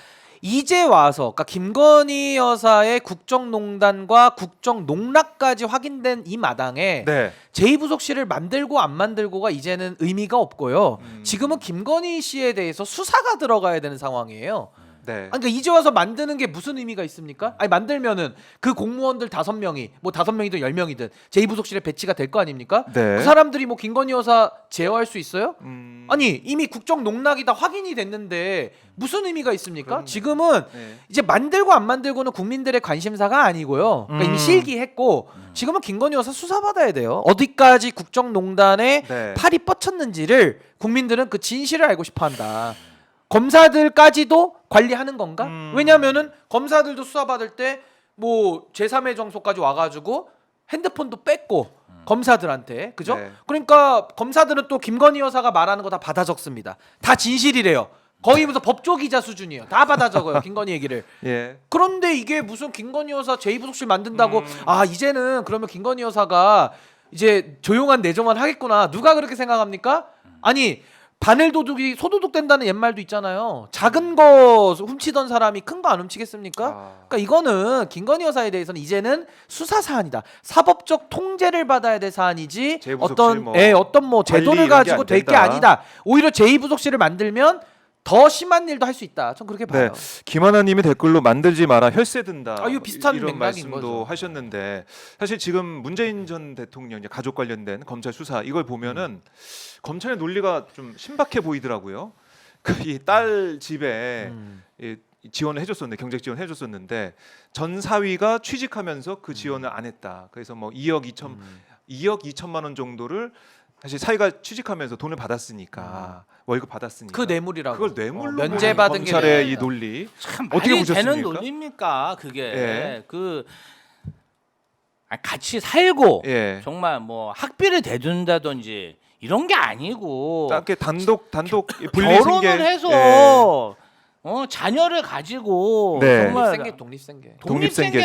이제 와서 그러니까 김건희 여사의 국정농단과 국정농락까지 확인된 이 마당에 네. 제2부속실을 만들고 안 만들고가 이제는 의미가 없고요. 지금은 김건희 씨에 대해서 수사가 들어가야 되는 상황이에요. 네. 아니, 그러니까 이제 와서 만드는 게 무슨 의미가 있습니까? 아니 만들면은 그 공무원들 5명이 뭐 5명이든 10명이든 제2부속실에 배치가 될 거 아닙니까? 네. 그 사람들이 뭐 김건희 여사 제어할 수 있어요? 음, 아니 이미 국정 농락이 다 확인이 됐는데 무슨 의미가 있습니까? 그럼요. 지금은 네. 이제 만들고 안 만들고는 국민들의 관심사가 아니고요. 그러니까 이미 실기했고 지금은 김건희 여사 수사받아야 돼요. 어디까지 국정농단에 네. 팔이 뻗쳤는지를 국민들은 그 진실을 알고 싶어한다. 검사들까지도 관리하는 건가? 왜냐하면은 검사들도 수사받을 때 뭐 제3의 정소까지 와가지고 핸드폰도 뺐고 검사들한테 그죠? 네. 그러니까 검사들은 또 김건희 여사가 말하는 거 다 받아 적습니다. 다 진실이래요. 거의 무슨 법조 기자 수준이에요. 다 받아 적어요. 김건희 얘기를. 예. 그런데 이게 무슨 김건희 여사 제2부속실 만든다고 아 이제는 그러면 김건희 여사가 이제 조용한 내정만 하겠구나. 누가 그렇게 생각합니까? 아니 바늘 도둑이 소도둑 된다는 옛말도 있잖아요. 작은 거 훔치던 사람이 큰 거 안 훔치겠습니까? 아. 그러니까 이거는 김건희 여사에 대해서는 이제는 수사 사안이다. 사법적 통제를 받아야 될 사안이지 제2부속실 어떤 뭐 어떤 뭐 관리 제도를 이런 게 가지고 안 될 게 된다. 아니다. 오히려 제2부속실을 만들면 더 심한 일도 할 수 있다. 전 그렇게 봐요. 김하나님이 댓글로 만들지 마라 혈세 든다. 아, 이거 비슷한 이런 맥락인 말씀도 거죠. 하셨는데 사실 지금 문재인 전 대통령 이제 가족 관련된 검찰 수사 이걸 보면은 검찰의 논리가 좀 신박해 보이더라고요. 그 이 딸 집에 지원을 해줬었는데 경제 지원 해줬었는데 전 사위가 취직하면서 그 지원을 안 했다. 그래서 뭐 2억 2천만 원 정도를 사실 사위가 취직하면서 돈을 받았으니까 월급 받았으니까 그 뇌물이라고. 그걸 뇌물로 면제받은 게 검찰의 이 뇌물이다. 논리 참 어떻게 말이 보셨습니까? 되는 논리입니까? 그게 예. 같이 살고 예. 정말 뭐 학비를 대준다든지 이런 게 아니고 딱게 단독 분리 결혼을 생계 해서 예. 자녀를 가지고 네. 정말 독립생계. 독립생계를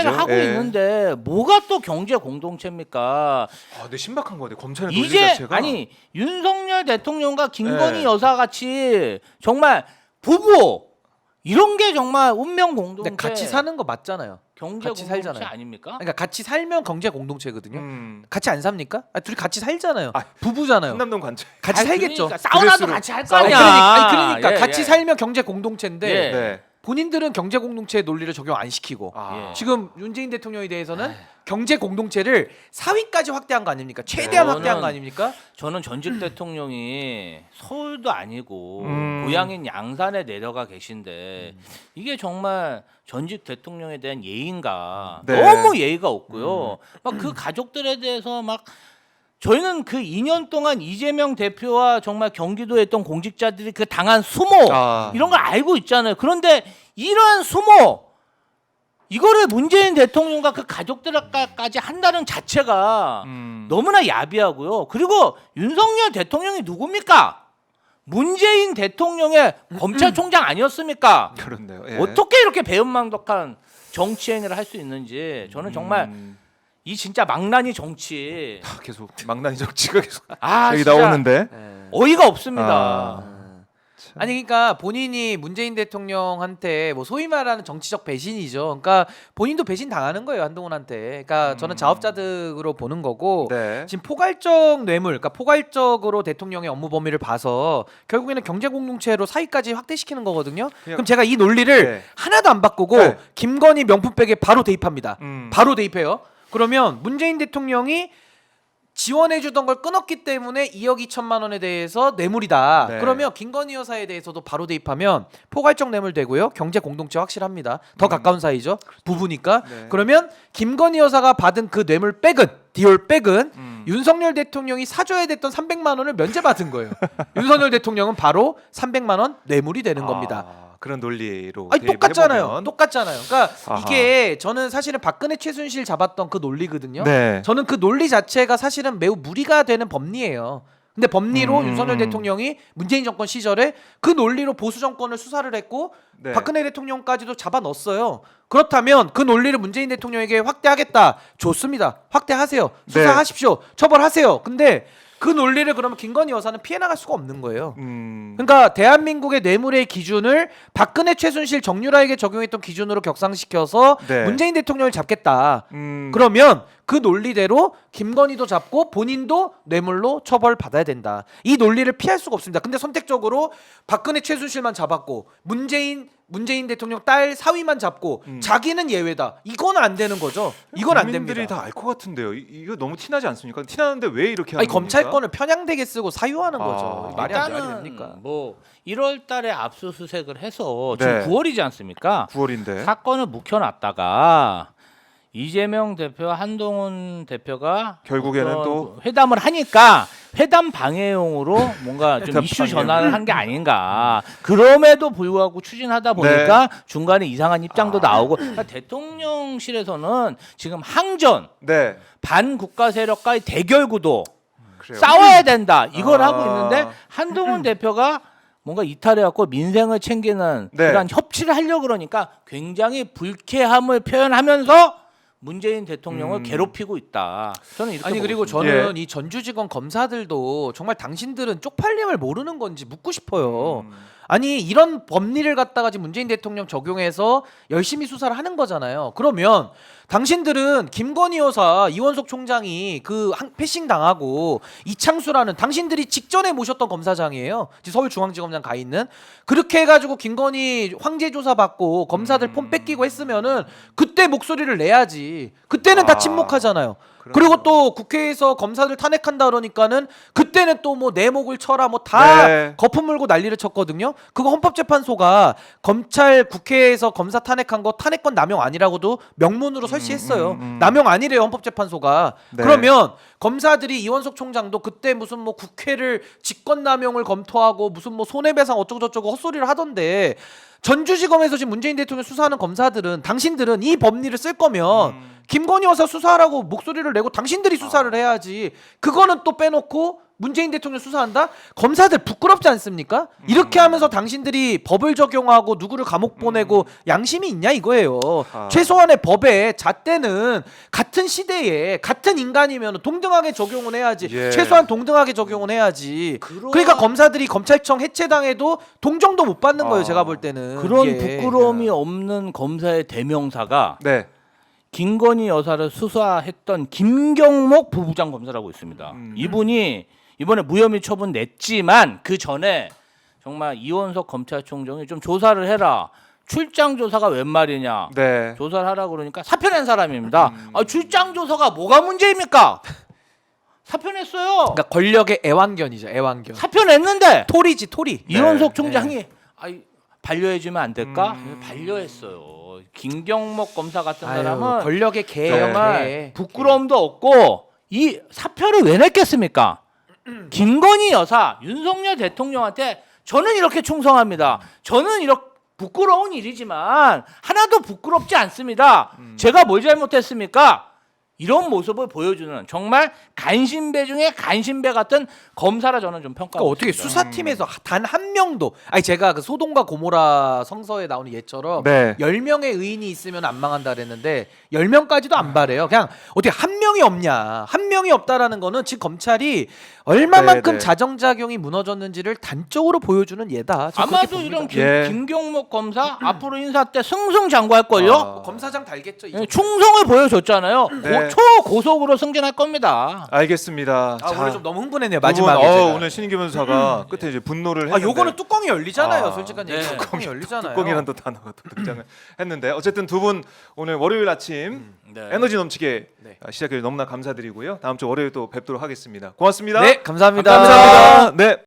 독립생계죠. 하고 예. 있는데 뭐가 또 경제 공동체입니까? 아, 근데 신박한 거 같아요. 검찰의 논리 이제 자체가 아니 윤석열 대통령과 김건희 예. 여사 같이 정말 부부 이런 게 정말 운명 공동체 근데 같이 사는 거 맞잖아요. 경제 같이 공동체 살잖아요. 아닙니까? 그러니까 같이 살면 경제 공동체거든요. 음. 같이 안 삽니까? 둘이 같이 살잖아요. 아, 부부잖아요. 한남동 관찰. 같이 아니, 살겠죠. 그러니까 사우나도 드레스로. 같이 할 거 아니, 아니야. 그러니까 예, 같이 예. 살면 경제 공동체인데 예. 네. 본인들은 경제 공동체의 논리를 적용 안 시키고 아. 예. 지금 문재인 대통령에 대해서는 경제 공동체를 사위까지 확대한 거 아닙니까? 최대한 저는- 확대한 거 아닙니까? 저는 전직 대통령이 서울도 아니고 음. 고향인 양산에 내려가 계신데 이게 정말 전직 대통령에 대한 예의인가? 네. 너무 예의가 없고요. 막 그 가족들에 대해서 막 저희는 그 2년 동안 이재명 대표와 정말 경기도에 있던 공직자들이 그 당한 수모 아. 이런 걸 알고 있잖아요. 그런데 이러한 수모 이거를 문재인 대통령과 그 가족들까지 한다는 자체가 너무나 야비하고요. 그리고 윤석열 대통령이 누굽니까? 문재인 대통령의 검찰총장 아니었습니까? 그렇네요. 예. 어떻게 이렇게 배은망덕한 정치 행위를 할 수 있는지 저는 정말 이 진짜 망나니 정치 계속 망나니 정치가 계속 아 여기 진짜 나오는데 어이가 없습니다. 아. 아니 그러니까 본인이 문재인 대통령한테 뭐 소위 말하는 정치적 배신이죠. 그러니까 본인도 배신 당하는 거예요 한동훈한테. 그러니까 저는 자업자득으로 보는 거고 네. 지금 포괄적 뇌물, 그러니까 포괄적으로 대통령의 업무 범위를 봐서 결국에는 경제 공동체로 사이까지 확대시키는 거거든요. 그럼 제가 이 논리를 네. 하나도 안 바꾸고 네. 김건희 명품백에 바로 대입합니다. 음. 바로 대입해요. 그러면 문재인 대통령이 지원해주던 걸 끊었기 때문에 2억 2천만 원에 대해서 뇌물이다. 네. 그러면 김건희 여사에 대해서도 바로 대입하면 포괄적 뇌물 되고요. 경제 공동체 확실합니다. 더 가까운 사이죠. 부부니까. 네. 그러면 김건희 여사가 받은 그 뇌물 백은 디올 백은 음. 윤석열 대통령이 사줘야 됐던 300만 원을 면제받은 거예요. 윤석열 대통령은 바로 300만 원 뇌물이 되는 겁니다. 그런 논리로 아니 대입을 똑같잖아요. 해보면. 똑같잖아요. 그러니까 아하. 이게 저는 사실은 박근혜 최순실 잡았던 그 논리거든요. 네. 저는 그 논리 자체가 사실은 매우 무리가 되는 법리예요. 근데 법리로 윤석열 대통령이 문재인 정권 시절에 그 논리로 보수 정권을 수사를 했고 네. 박근혜 대통령까지도 잡아 넣었어요. 그렇다면 그 논리를 문재인 대통령에게 확대하겠다. 좋습니다. 확대하세요. 수사하십시오. 처벌하세요. 근데 그 논리를 그러면 김건희 여사는 피해 나갈 수가 없는 거예요. 그러니까 대한민국의 뇌물의 기준을 박근혜 최순실 정유라에게 적용했던 기준으로 격상시켜서 네. 문재인 대통령을 잡겠다. 음. 그러면 그 논리대로 김건희도 잡고 본인도 뇌물로 처벌받아야 된다. 이 논리를 피할 수가 없습니다. 근데 선택적으로 박근혜 최순실만 잡았고 문재인 대통령 딸 사위만 잡고 자기는 예외다. 이건 안 되는 거죠. 이건 안 됩니다. 국민들이 다 알 것 같은데요. 이거 너무 티나지 않습니까? 티나는데 왜 이렇게 하는 아니 겁니까? 검찰권을 편향되게 쓰고 사유하는 거죠. 아. 말이 안 일단은 됩니까? 뭐 1월 달에 압수수색을 해서 네. 지금 9월이지 않습니까? 9월인데. 사건을 묵혀놨다가 이재명 대표와 한동훈 대표가 결국에는 어떤 또 회담을 하니까 회담 방해용으로 뭔가 좀 회담 이슈 방해용. 전환을 한 게 아닌가. 그럼에도 불구하고 추진하다 보니까 중간에 이상한 입장도 나오고 그러니까 대통령실에서는 지금 항전 네. 반국가 세력과의 대결 구도 그래요. 싸워야 된다 이걸 아. 하고 있는데 한동훈 대표가 뭔가 이탈해갖고 민생을 챙기는 네. 그런 협치를 하려고 그러니까 굉장히 불쾌함을 표현하면서 문재인 대통령을 괴롭히고 있다. 저는 이렇게 아니 보고 그리고 있습니다. 저는 이 전주지검 검사들도 정말 당신들은 쪽팔림을 모르는 건지 묻고 싶어요. 아니 이런 법리를 갖다가 지금 문재인 대통령 적용해서 열심히 수사를 하는 거잖아요. 그러면 당신들은 김건희 여사 이원석 총장이 그 패싱 당하고 이창수라는 당신들이 직전에 모셨던 검사장이에요. 지금 서울중앙지검장 가 있는 그렇게 해가지고 김건희 황제 조사 받고 검사들 폰 뺏기고 했으면은 그때 목소리를 내야지. 그때는 다 침묵하잖아요. 그리고 또 국회에서 검사들 탄핵한다 그러니까는 그때는 또 뭐 내 목을 쳐라 뭐 다 네. 거품 물고 난리를 쳤거든요. 그거 헌법재판소가 검찰 국회에서 검사 탄핵한 거 탄핵권 남용 아니라고도 명문으로 설치했어요. 남용 아니래요 헌법재판소가. 네. 그러면 검사들이 이원석 총장도 그때 무슨 뭐 국회를 직권남용을 검토하고 무슨 뭐 손해배상 어쩌고저쩌고 헛소리를 하던데 전주지검에서 지금 문재인 대통령 수사하는 검사들은 당신들은 이 법리를 쓸 거면 김건희 여사 수사하라고 목소리를 내고 당신들이 수사를 해야지. 그거는 또 빼놓고 문재인 대통령 수사한다? 검사들 부끄럽지 않습니까? 이렇게 하면서 당신들이 법을 적용하고 누구를 감옥 보내고 양심이 있냐 이거예요. 최소한의 법의 잣대는 같은 시대에 같은 인간이면 동등하게 적용은 해야지. 예. 최소한 동등하게 적용은 해야지. 그러니까 검사들이 검찰청 해체당해도 동정도 못 받는 거예요. 제가 볼 때는. 그런 이게. 부끄러움이 없는 검사의 대명사가 네. 김건희 여사를 수사했던 김경목 부부장 검사라고 있습니다. 이분이 이번에 무혐의 처분 냈지만 그 전에 정말 이원석 검찰총장이 좀 조사를 해라. 출장 조사가 웬 말이냐. 네. 조사를 하라 그러니까 사표 낸 사람입니다. 아, 출장 조사가 뭐가 문제입니까? 사표 냈어요. 그러니까 권력의 애완견이죠. 애완견. 사표 냈는데 토리지 토리. 이원석 총장이 아이, 반려해주면 안 될까? 반려했어요. 김경목 검사 같은 사람은 권력의 개. 정말 부끄러움도 없고 이 사표를 왜 냈겠습니까? 김건희 여사 윤석열 대통령한테 저는 이렇게 충성합니다. 저는 이렇게 부끄러운 일이지만 하나도 부끄럽지 않습니다. 제가 뭘 잘못했습니까? 이런 모습을 보여주는 정말 간신배 중에 간신배 같은 검사라 저는 좀 평가하고 그러니까 어떻게 있습니다. 수사팀에서 단 한 명도 아니 제가 그 소돔과 고모라 성서에 나오는 예처럼 네. 10명의 의인이 있으면 안 망한다 그랬는데 10명까지도 안 바래요. 그냥 어떻게 한 명이 없냐. 한 명이 없다라는 거는 지금 검찰이 얼마만큼 네, 네. 자정작용이 무너졌는지를 단적으로 보여주는 예다. 저 아마도 그렇게 이런 봅니다. 예. 김경목 검사 앞으로 인사 때 승승장구할걸요? 검사장 달겠죠. 이 예, 정도. 충성을 보여줬잖아요. 네. 초고속으로 승진할 겁니다. 알겠습니다. 아 오늘 좀 너무 흥분했네요. 두 분, 마지막에 제가. 오늘 신인기 변호사가 끝에 이제 분노를 했는데 요거는 뚜껑이 열리잖아요. 아, 솔직한 네. 얘기. 뚜껑이 열리잖아요. 뚜껑이라는 또 단어가 또 등장을 했는데 어쨌든 두 분 오늘 월요일 아침 네. 에너지 넘치게 네. 시작해 너무나 감사드리고요. 다음 주 월요일 또 뵙도록 하겠습니다. 고맙습니다. 네, 감사합니다. 감사합니다. 네.